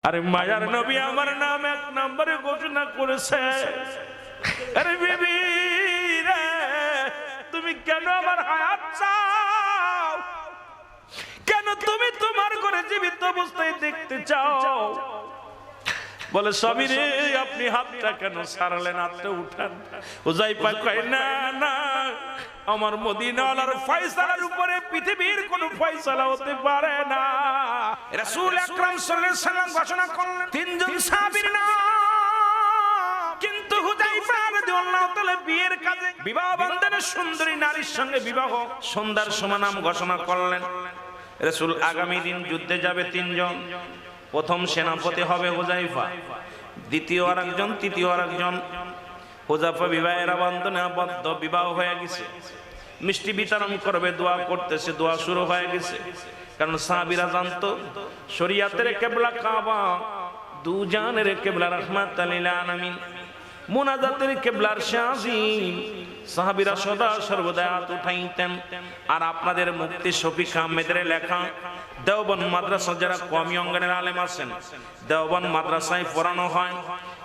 আরে মায়ার নবী আমার নাম এক নম্বরে ঘোষণা করেছে। আরে বিবি রে, তুমি কেন আমার হায়াত চাও? কেন তুমি তোমার ঘরে জীবিত অবস্থায় দেখতে চাও? বলে স্বামী রে, আপনি হাতটা কেন ছাড়লেন? হাতটা উঠান। হুযায়ফা কয় না না, আমার মদিনার ফয়সালার উপরে পৃথিবীর কোনো ফয়সালা হতে পারে না। রাসূল আকরাম সাল্লাল্লাহু আলাইহি সাল্লাম ঘোষণা করলেন তিনজন সাহাবীর নাম, কিন্তু হুযায়ফা রাদিয়াল্লাহু তাআলা বিয়ের কাজে বিবাহ বন্ধনে সুন্দরী নারীর সঙ্গে বিবাহ সন্ধ্যার সময় নাম ঘোষণা করলেন। রাসূল আগামী দিন যুদ্ধে যাবে তিনজন। প্রথম সেনাপতি হবে হুযায়ফা, দ্বিতীয় আরেকজন, তৃতীয় আরেকজন। হুযায়ফা বিবাহের বন্ধনে আবদ্ধ, বিবাহ হয়ে গেছে। মিষ্টি বিতরণ করবে, দোয়া করতেছে, দোয়া শুরু হয়ে গেছে। কারণ সাহাবীরা জানতো শরীয়তের কিবলা কাবা, দুজানের কিবলা রাহমাতাল লিল আলামিন, মুনাজাতের কিবলার শাযিম। সাহাবীরা সদা সর্বদা হাত উঠাইতেন। আর আপনাদের মুফতি শফিক আহমেদের লেখা দেওবন্দ মাদ্রাসা, যারা কওমি অঙ্গনের আলেম আছেন, দেওবন্দ মাদ্রাসায় পড়ানো হয়।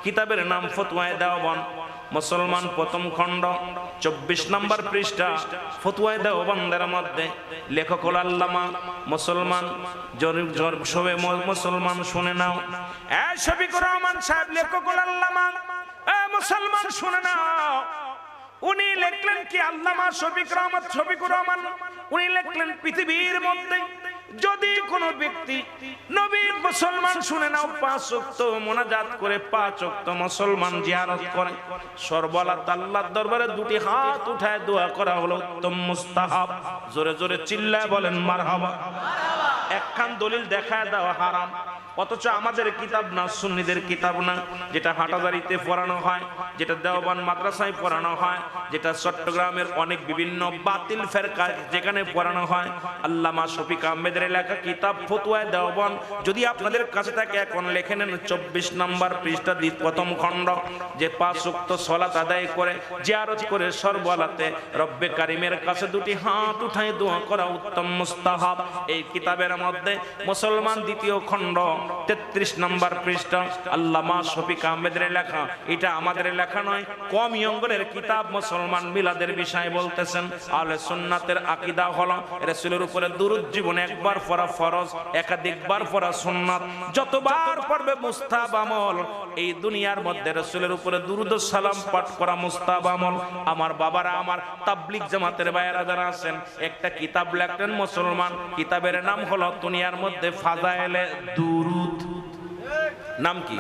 কিতাবের নাম ফতোয়ায়ে দেওবন্দ, মুসলমান প্রথম খণ্ড 24 নম্বর পৃষ্ঠা। ফতোয়ায়ে দেওবন্দের মধ্যে লেখক হল আল্লামা মুসলমান সবে মুসলমান শুনে নাও। শফিকুর রহমান সাহেব লেখক হল আল্লামা মুসলমান শুনে নাও। উনি লিখলেন কি, আল্লামা শফিকুর রহমান উনি লিখলেন পৃথিবীর মধ্যে যদি কোনো ব্যক্তি নবীর মুসলমান শুনে নাও 5 ওয়াক্ত মুনাজাত করে, 5 ওয়াক্ত মুসলমান জিয়ারত করে, সর্বলা আল্লাহর দরবারে দুটি হাত উঠায় দোয়া করা হলো উত্তম মুস্তাহাব। জোরে জোরে চিল্লায় বলেন মারহাবা। একখান দলিল দেখায় দেওয়া হারাম, অথচ আমাদের কিতাব না, সুন্নিদের কিতাব না, যেটা হাটাজারিতে পড়ানো হয়, যেটা দেওবন্দ মাদ্রাসায় পড়ানো হয়, যেটা চট্টগ্রামের অনেক বিভিন্ন বাতিল ফেরকা যেখানে পড়ানো হয়। আল্লামা শফিক আহমেদের লেখা কিতাব ফতোয়ায়ে দেওবন্দ যদি আপনাদের কাছে থাকে, এখন লেখে নেন 24 নম্বর পৃষ্ঠা প্রথম খণ্ড, যে 5 ওয়াক্ত সালাত আদায় করে জিয়ারত করে সর্বলাতে রব্বে কারিমের কাছে দুটি হাত উঠায় দোয়া করা উত্তম মুস্তাহাব। এই কিতাবের মধ্যে মুসলমান দ্বিতীয় খণ্ড 33 নম্বর পৃষ্ঠা, আল্লামা শফিক আহমেদের লেখা। এটা আমাদের লেখা নয়, কওমি অঙ্গনের কিতাব। মুসলমান মিলাদের বিষয় বলতেছেন। আহলে সুন্নাতের আকীদা হলো রাসূলের উপরে দুরূদ জীবনে একবার পড়া ফরজ, একাধিকবার পড়া সুন্নাত। যতবার পড়বে মুস্তাহাব আমল। এই দুনিয়ার মধ্যে রাসূলের উপরে দুরূদ ও সালাম পাঠ করা মুস্তাহাব আমল। আমার বাবারা, আমার তাবলীগ জামাতের ভাইয়েরা যারা আছেন, একটা কিতাব লেখলেন মুসলমান, কিতাবের নাম হলো দুনিয়ার মধ্যে ফাযায়েলে দুরূদ। নাম কি?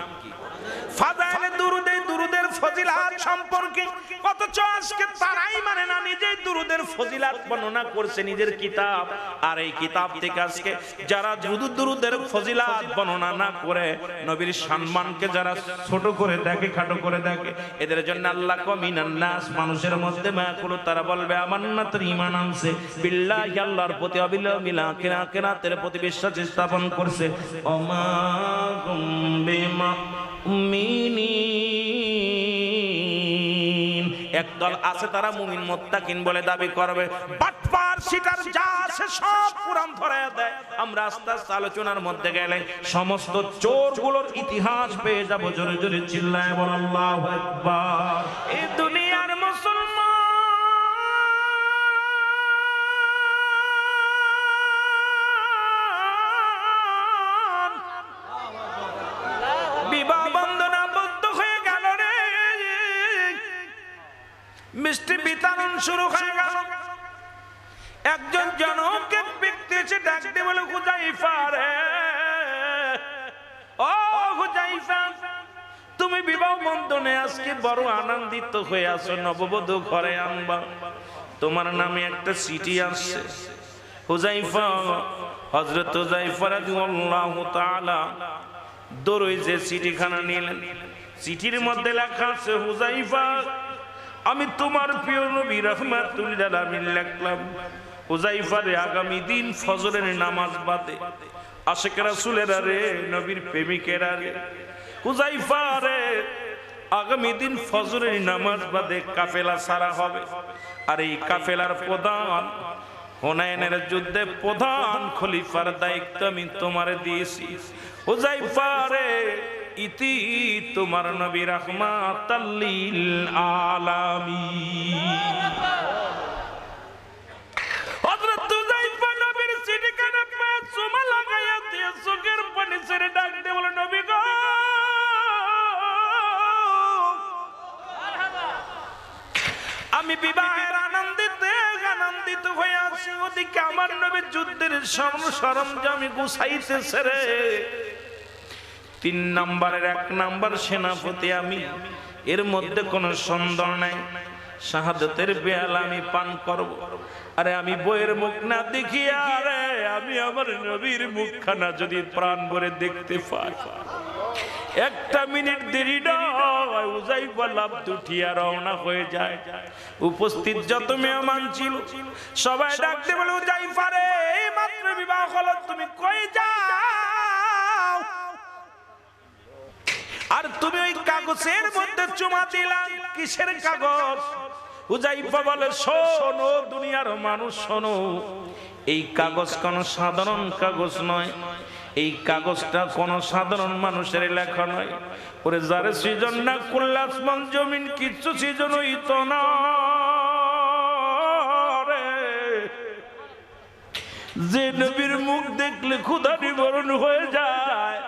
ফাযায়েলে দুরূদ। এই দুরূদের ফজিলত সম্পর্কে অথচ আজকে তারাই মানে না, নিজেই দুরূদের ফজিলত বর্ণনা করছে নিজের কিতাব। আর এই কিতাব থেকে আজকে যারা দুরূদের ফজিলত বর্ণনা না করে নবীর সম্মানকে যারা ছোট করে দেখে, খাটো করে দেখে, এদের জন্য আল্লাহ কমিনান নাস, মানুষের মধ্যে মায়াকুলু, তারা বলবে আমান্নাত, ঈমান আনছে, বিল্লাহি, আল্লাহর প্রতি, অবিল আখিরাতের প্রতি বিশ্বাস স্থাপন করছে। ওমা কুম বিমুমিনিন, একদল আছে তারা মুমিন মুত্তাকিন বলে দাবি করবে, বাটপার সিটার যা আছে সব কুরআন ধরায় দেয়। আমরা আস্তে আস্তে আলোচনার মধ্যে গেলে সমস্ত চোরগুলোর ইতিহাস পেয়ে যাব। জোরে জোরে চিল্লায় বল আল্লাহু আকবার। এই দুনিয়ার মুসলমান বিবাহ বন্ধনে আবদ্ধ হয়ে গেল রে, মিষ্টি বিতরণ শুরু হয়ে গেল। একজন জনকে ব্যক্তি এসে ডাকতে বলে, হুযায়ফা রে, ও হুযায়ফা, তুমি বিবাহ বন্ধনে আজকে বড় আনন্দিত হয়ে আছো, নববধূ ঘরে আনবা, তোমার নামে একটা চিঠি আসছে। হুযায়ফা, হযরত হুযায়ফা রাদিয়াল্লাহু তাআলা দৌড়ে যে চিঠিখানা নিলেন, চিঠির মধ্যে লেখা আছে, হুযায়ফা, আমি তোমার প্রিয় নবী রাহমাতুল লিল আলামিন লিখলাম, হুযায়ফা রে, আগামী দিন ফজরের নামাজ বাদে আশিক রাসূলেরা রে, নবীর প্রেমিকেরা রে, হুযায়ফা রে, আগামী দিন ফজরের নামাজ বাদে কাফেলা ছাড়া হবে। আর এই কাফেলার প্রধান, হুনাইনের যুদ্ধে প্রধান খলিফার দায়িত্ব আমি তোমারে দিয়েছি। হুযায়ফা রে ইতি তোমার নবী রাহমাতাল লিল আলামিন। হযরত হুযায়ফা নবীর সিটিখানা পা চুমা লাগাইয়া দিয়ে চোখের পানি ছেড়ে ডাক দিয়ে বলে, নবী গো, আমি বিবাহের আনন্দিত হয়ে আছি, ওদিকে আমার নবীর যুদ্ধের সরঞ্জাম গুছাইতেছে রে। 3 নম্বরের 1 নম্বর সেনাপতি আমি, এর মধ্যে কোনো সন্দেহ নাই, শাহাদাতের পেয়ালা আমি পান করব। আরে আমি বইয়ের মুখ না দেখিয়া রে আমি আমার নবীর মুখখানা যদি প্রাণ ভরে দেখতে পাই, 1 মিনিট দেরি নয়, হুযায়ফা লাফ উঠিয়া রওনা হয়ে যায়। উপস্থিত যত মেহমান ছিল সবাই ডাকতে বলে, হুযায়ফা রে মাত্র বিবাহ হলো, তুমি কই যাও? আর তুমি ওই কাগজের মধ্যে চুমা দিলা, কিসের কাগজ? হুযায়ফা বলে, শোনো দুনিয়ার মানুষ শোনো, এই কাগজ কোন সাধারণ কাগজ নয়, এই কাগজটা কোন সাধারণ মানুষের লেখা নয়। ওরে যারে সৃজন না করলে আসমান জমিন কিচ্ছু সৃজন হইত না রে। যে নবীর মুখ দেখলে ক্ষুধা নিবারণ হয়ে যায়,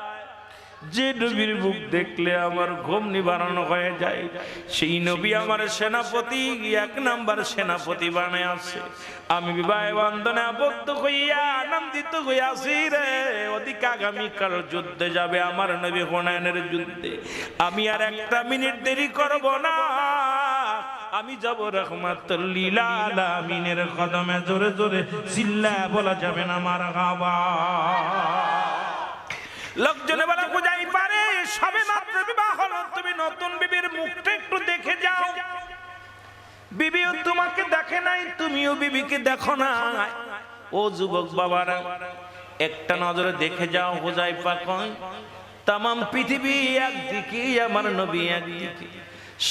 যে নবীর মুখ দেখলে আমার ঘুম নিবারণ হয়ে যায়, সেই নবী আমার সেনাপতি, 1 নম্বর সেনাপতি বানায় আছে। আমি বিবাহ বন্ধনে আবদ্ধ হইয়া আনন্দিত হইয়াছি রে। ওদিকে আগামীকাল যুদ্ধে যাবে আমার নবী, হুনাইনের যুদ্ধে। আমি আর 1 মিনিট দেরি করব না, আমি যাব রাহমাতুল লিল আলামিনের কদমে। জোরে জোরে চিল্লায়া বলা যাবে না মারহাবা। লোকজনে বলে, হুযায়ফা রে সবে মাত্র বিবাহ হলো, তুমি নতুন বিবির মুখটা একটু দেখে যাও। বিবিও তোমাকে দেখে নাই, তুমিও বিবিকে দেখো না। ও যুবক বাবারা, একটা নজরে দেখে যাও। হুযায়ফা কয়, তামাম পৃথিবী একদিকে, আমার নবী একদিকে,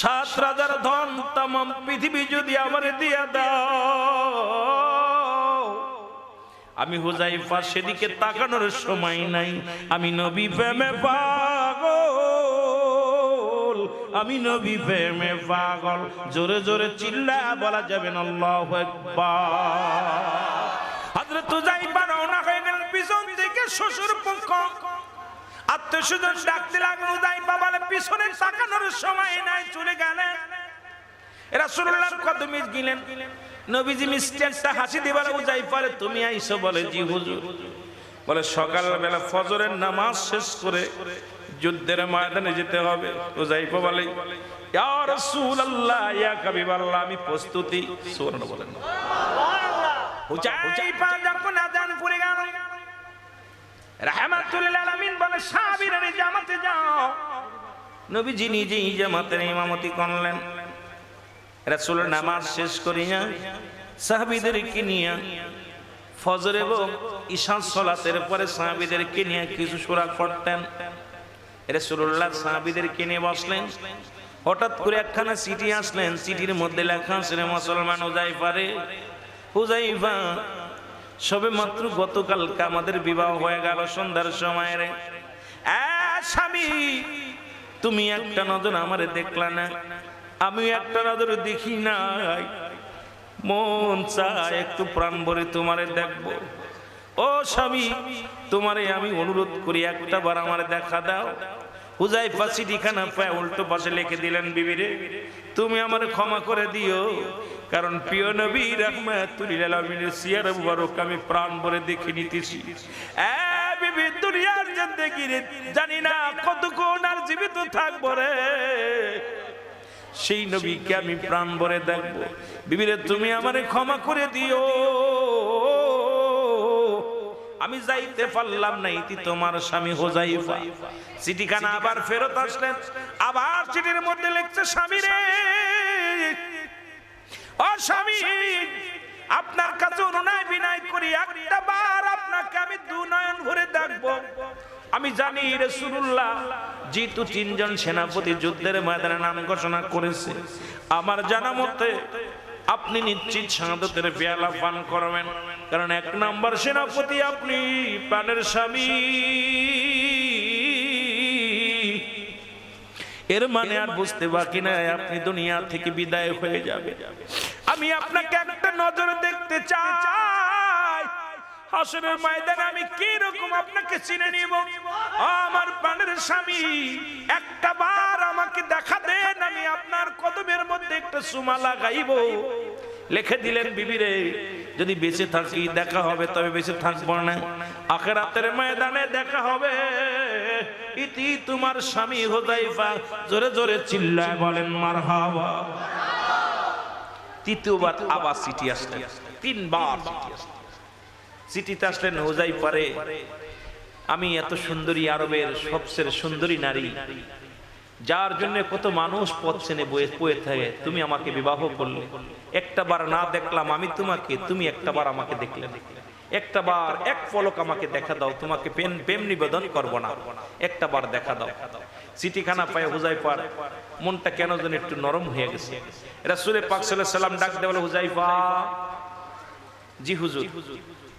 7 রাজার ধন তামাম পৃথিবী যদি আমারে দিয়া দাও, আমি হুযায়ফা সেদিকে তাকানোর সময় নাই। আমি নবী প্রেমে পাগল, আমি নবী প্রেমে পাগল। জোরে জোরে চিল্লায়া বলা যাবে না আল্লাহু আকবার। হযরত হুযায়ফা রওনা হয়ে গেলেন। পিছন থেকে শ্বশুর পক্ষ আত্মীয়স্বজন ডাকতে লাগলো। হুযায়ফা বলে, পিছনে তাকানোর সময় নাই, চলে গেলেন। রাসূলুল্লাহর কদমে গেলেন। নবীজি মিষ্টি একটা হাসি দিয়ে বলে, হুযায়ফা রে তুমি আইছো? বলে, জি হুজুর। বলে, সকালবেলা ফজরের নামাজ শেষ করে যুদ্ধের ময়দানে যেতে হবে। হুযায়ফা বলে, ইয়া রাসূলুল্লাহ, ইয়া হাবিবাল্লাহ, আমি প্রস্তুতি। সুবহানাল্লাহ বলেন। হুযায়ফা যখন আযান পড়ে গেল, রাহমাতুল লিল আলামিন বলে, সাহাবীরা জামাতে যাও। নবীজি নিজেই জামাতের ইমামতি করলেন। রাসূলের নামাজ শেষ করিয়া সাহাবীদেরকে নিয়ে ফজর এবং ঈশা সালাতের পরে সাহাবীদেরকে নিয়ে কিছু সূরা পড়তেন। রাসূলুল্লাহ সাহাবীদেরকে নিয়ে বসলেন। হঠাৎ করে একখানা চিঠি আসলেন। চিঠির মধ্যে লেখা ছিল, মুসলমান হুযায়ফা রে, হুযায়ফা সবে মাত্র গতকালকে আমাদের বিবাহ হয়ে গেল সন্ধ্যার সময় রে। স্বামী, তুমি একটা নজর আমারে দেখলা না, আমি একটা নজর দেখি নাই, মন চায় একটু প্রাণ ভরে তোমারে দেখবো। ও স্বামী, তোমারে আমি অনুরোধ করি একটা বার আমারে দেখা দাও। হুযায়ফা চিঠিখানা পায় উল্টো পাশে লিখে দিলেন, বিবি রে তুমি আমারে ক্ষমা করে দিও, কারণ প্রিয় নবী রাহমাতুল লিল আলামিনের সিয়ারা মুবারক আমি প্রাণ ভরে দেখে নিতেছি। বিবি, দুনিয়ার জিন্দেগি জানি না কতক্ষণ আর জীবিত থাকবো রে, সেই নবীকে আমি প্রাণ ভরে দেখবো। বিবিরে তুমি আমারে ক্ষমা করে দিও, আমি যাইতে পারলাম না, ইতি তোমার স্বামী হুযায়ফা। চিঠিখানা আবার ফেরত আসলেন। আবার চিঠির মধ্যে লিখছে, স্বামী রে, ও স্বামী, আপনার কাছে অনুনয় বিনয় করি একটা বার আপনাকে আমি 2 নয়ন ভরে দেখবো। আমি জানি রাসূলুল্লাহ যেহেতু 3 জন সেনাপতি যুদ্ধের ময়দানে নাম ঘোষণা করেছে, আমার জানা মতে আপনি নিশ্চিত শাহাদাতের পেয়ালা পান করবেন, কারণ 1 নম্বর সেনাপতি আপনি, প্রাণের স্বামী। এর মানে আর বুঝতে বাকি নাই আপনি দুনিয়া থেকে বিদায় হয়ে যাবে। আমি আপনাকে একটা নজর দেখতে চাই, হাসরের ময়দানে আমি কি রকম আপনাকে চিনে নিব। আমার প্রাণের স্বামী, একটা বার আমাকে দেখা দেন, আমি আপনার কদমের মধ্যে একটা চুমা লাগাইব। লিখে দিলেন বিবিরে, যদি বেঁচে থাকি দেখা হবে, তবে বেঁচে থাকবো না, আখিরাতের ময়দানে দেখা হবে। ইতি তোমার স্বামী হুযায়ফা। জোরে জোরে চিল্লায় বলেন মারহাবা। তৃতীয়বার আবার চিঠি আসলেন, তিনবার চিঠি আসলেন। চিঠিতে আসলেন হুযায়ফারে, আমি এত সুন্দরী, আরবের সবচেয়ে সুন্দরী নারী, যার জন্য কত মানুষ পথ চেনে বয়ে থাকে, তুমি আমাকে বিবাহ করলে। একটা বার না দেখলাম আমি তোমাকে, তুমি একটা বার আমাকে দেখলে, একটা বার এক পলক আমাকে দেখা দাও, তোমাকে প্রেম নিবেদন করব না, একটা বার দেখা দাও। চিঠিখানা পায় হুযায়ফার মনটা কেন যেন একটু নরম হয়ে গেছে। রাসূল পাক সাল্লাল্লাহু আলাইহি ওয়াসাল্লাম ডাক দিয়ে বলে, হুযায়ফা। জি হুজুর।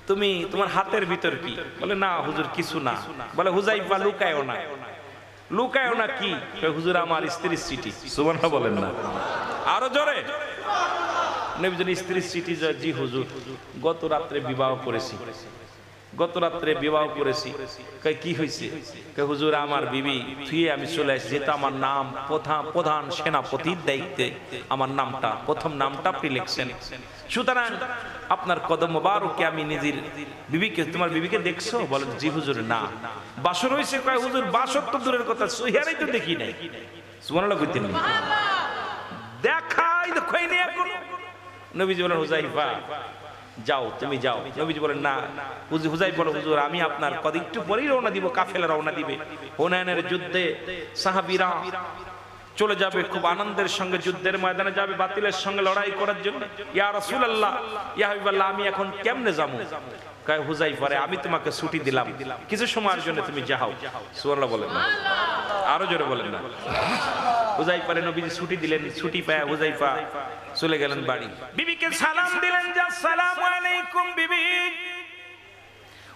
তুমি, তোমার হাতের ভিতর কি? বলে, না হুজুর কিছু না। বলে, হুযায়ফা লুকায়ও না। লুকায়ও না কি? হুজুর আমার স্ত্রীর চিঠি। সুবহানাল্লাহ বলেন না, আরো জোরে। নবীজির স্ত্রীর চিঠি। জি হুজুর, গত রাত্রে বিবাহ করেছি, গত রাত্রে বিবাহ করেছি। কি হয়েছে? হুজুর আমার বিবি থুয়ে আমি চলে আসছি, যেটা আমার নাম প্রধান সেনাপতির দায়িত্বে আমার নামটা, প্রথম নামটা আপনি লিখছেন, সুতরাং আপনার কদম মোবারকে আমি নিজের বিবিকে, তোমার বিবিকে দেখছো? বলে, জি হুজুর। না বাসর হয়েছে? কয় হুজুর বাসর তো দূরের কথা, সুহিয়ারাই তো দেখি নাই। সুবহানাল্লাহ কইতেন না, দেখাই দেখাই নি এখন। নবীজি বলেন, হুযায়ফা যাও, তুমি যাও। নবীজি বলেন, না। হুযায়ফা বলে, হুজুর আমি আপনার কদিন একটু পরেই রওনা দিব, কাফেলা রওনা দিবে। হুনাইনের যুদ্ধে সাহাবীরা চলে যাবে, খুব আনন্দের সঙ্গে যুদ্ধের ময়দানে যাবে, বাতিলের সঙ্গে লড়াই করার জন্য। ইয়া রাসূলুল্লাহ, ইয়া হাবিবাল্লাহ, আমি এখন কেমনে যাবো? কয় হুযায়ফা, আমি তোমাকে ছুটি দিলাম, কিছু সময়ের জন্য তুমি যাও। সুবহানাল্লাহ বলেন না, আরো জোরে বলেন না। হুযায়ফারে নবীজি ছুটি দিলেন। ছুটি পায় হুযায়ফা চলে গেলেন বাড়ি। বিবিকে সালাম দিলেন, যে আসসালামু আলাইকুম বিবি।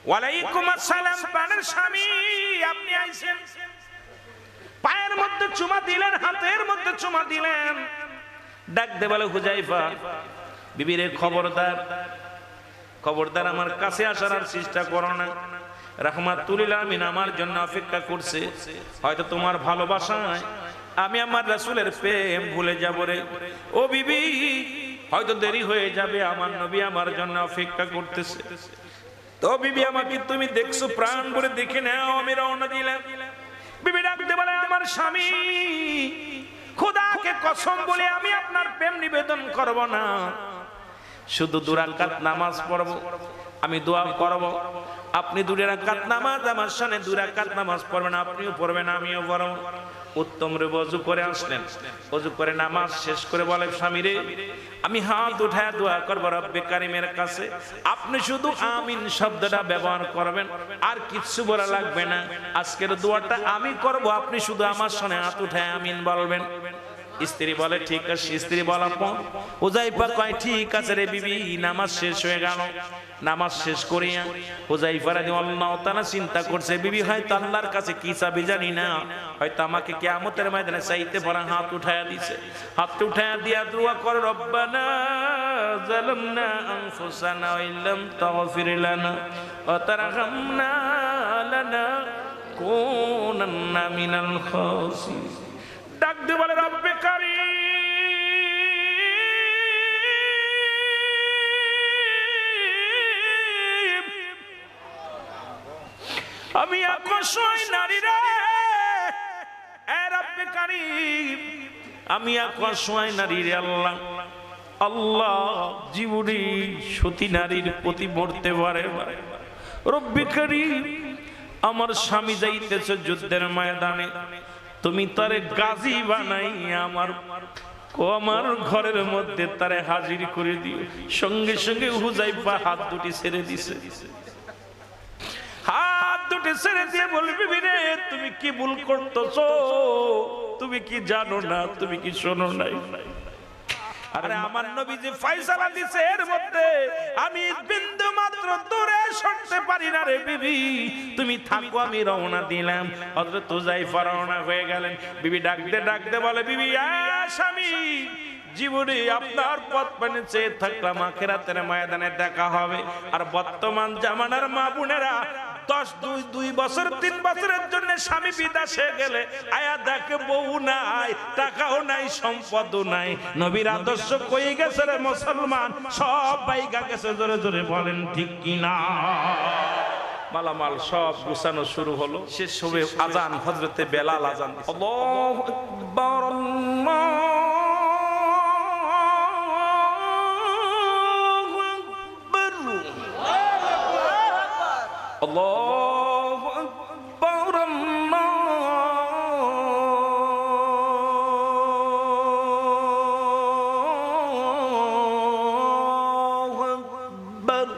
ওয়ালাইকুম আসসালাম প্রাণের স্বামী, আপনি আইছেন। পায়ের মধ্যে চুমা দিলেন, হাতের মধ্যে চুমা দিলেন। ডাক দে বলে, হুযায়ফা বিবিরে খবরদার, খবরদার আমার কাছে আসার আর চেষ্টা করো না। রাহমাতুল লিল আলামিন আমার জন্য অপেক্ষা করছে, হয়তো তোমার ভালোবাসায় আমি আমার রাসূলের প্রেম ভুলে যাব রে। ও বিবি, হয়তো দেরি হয়ে যাবে, আমার নবী আমার জন্য অপেক্ষা করতেছে। তো বিবি আমাকে তুমি দেখছো, প্রাণ ভরে দেখে নাও, আমি রওনা দিলাম। বিবি ডাকতে বলে, আমার স্বামী, খোদাকে কসম বলে আমি আপনার প্রেম নিবেদন করব না, শুধু 2 রাকাত নামাজ পড়ব, আমি দোয়া করব। আপনি 2 রাকাত নামাজ আমার সামনে 2 রাকাত নামাজ পড়বেন, আপনিও পড়বেন আমিও পড়ব। উত্তম রে ওযু করে আসলেন, ওযু করে নামাজ শেষ করে বলে, স্বামী রে আমি হাত উঠায় দোয়া করব রব্বে কারীমের কাছে, আপনি শুধু আমিন শব্দটা ব্যবহার করবেন, আর কিছু বলা লাগবে না। আজকের দোয়াটা আমি করব, আপনি শুধু আমার সামনে হাত উঠায় আমিন বলবেন। স্ত্রী বলে, ঠিক আছে। স্ত্রী বলার পর হুযায়ফা কয়, ঠিক আছে রে বিবি। নামাজ শেষ হয়ে গেল। নামাজ শেষ করিয়া হুযায়ফা রাদিয়াল্লাহু তাআলা চিন্তা করছে, বিবি হয়তো আল্লাহর কাছে কি চাবি জানি না, হয়তো আমাকে কিয়ামতের ময়দানে চাইতে পারে। হাত উঠায়া দিছে, হাত উঠায়া দিয়া দোয়া করে, রব্বানা যালামনা আনফুসানা ওয়া ইল্লাম তাগফির লানা ওয়া তারহামনা লানাকুনান্না মিনাল খাসিরিন। ডাক দিয়ে বলে, রব্বে কারীম, আমি আকর্ষণীয় নারী রে। এ রব্বে কারীম, আমি আকর্ষণীয় নারী রে। আল্লাহ, আল্লাহ জীবনী সতী নারীর প্রতি মরতে পারে। রব্বে কারীম, আমার স্বামী যাইতেছে যুদ্ধের ময়দানে, তুমি তারে গাজী বানাই আমার ঘরের মধ্যে তারে হাজির করে দিও। সঙ্গে সঙ্গে হুযায়ফা হাত দুটি ছেড়ে দিছে, হাত দুটি ছেড়ে দিয়ে বলবি, রে তুমি কি ভুল করতেছো? তুমি কি জানো না? তুমি কি শোনো নাই? আরে আমার নবী যে ফয়সালা দিছে, এর মধ্যে আমি বিন্দু মাত্র মাত্র দূরে সরতে পারি না রে বিবি, তুমি থাকো আমি রওনা দিলাম। হযরত হুযায়ফা রওনা হয়ে গেলেন। বিবি ডাকতে বলে, বিবি স্বামী, জীবনে আপনার পথ পানে চেয়ে থাকলাম আখিরাতের ময়দানে দেখা হবে। আর বর্তমান জামানার মা বোনেরা 2 বছর 3 বছরের জন্য স্বামী বিদেশে গেলে আয়া দেখে বউ নাই, টাকাও নাই, সম্পদও নাই। নবীর আদর্শ কই গেছে রে মুসলমান, সব বাইগা গেছে। জোরে জোরে বলেন ঠিক কিনা? মালামাল সব গুছানো শুরু হলো। শেষ হবে আজান, হযরতে বেলাল আজান। আল্লাহু আকবার, আল্লাহু আকবার, আল্লাহু আকবার।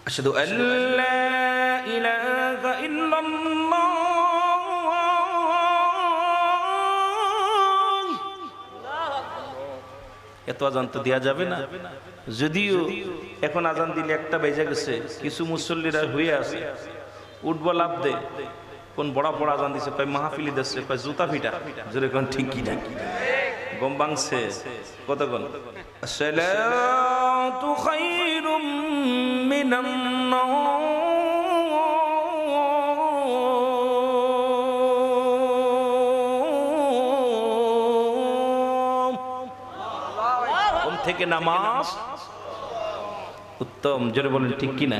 আশহাদু আল্লা ইলাহা ইল্লাল্লাহ। এত আজান তো দেয়া যাবে না, যদিও এখন আজান দিলে 1টা বেজে গেছে। কিছু মুসল্লিরা হয়ে আছে, উঠবো লাভ দে, কোন বড় আজান দিছে, কয় মাহফিলি দিচ্ছে, কয় জুতা ফিটা। জোরে কোন ঠিক কি না? গম বাংছে কতক্ষণ? আসসালাতু খায়রুম মিনান নাওম। থেকে নামাজ উত্তম। জোরে বলেন ঠিক কিনা?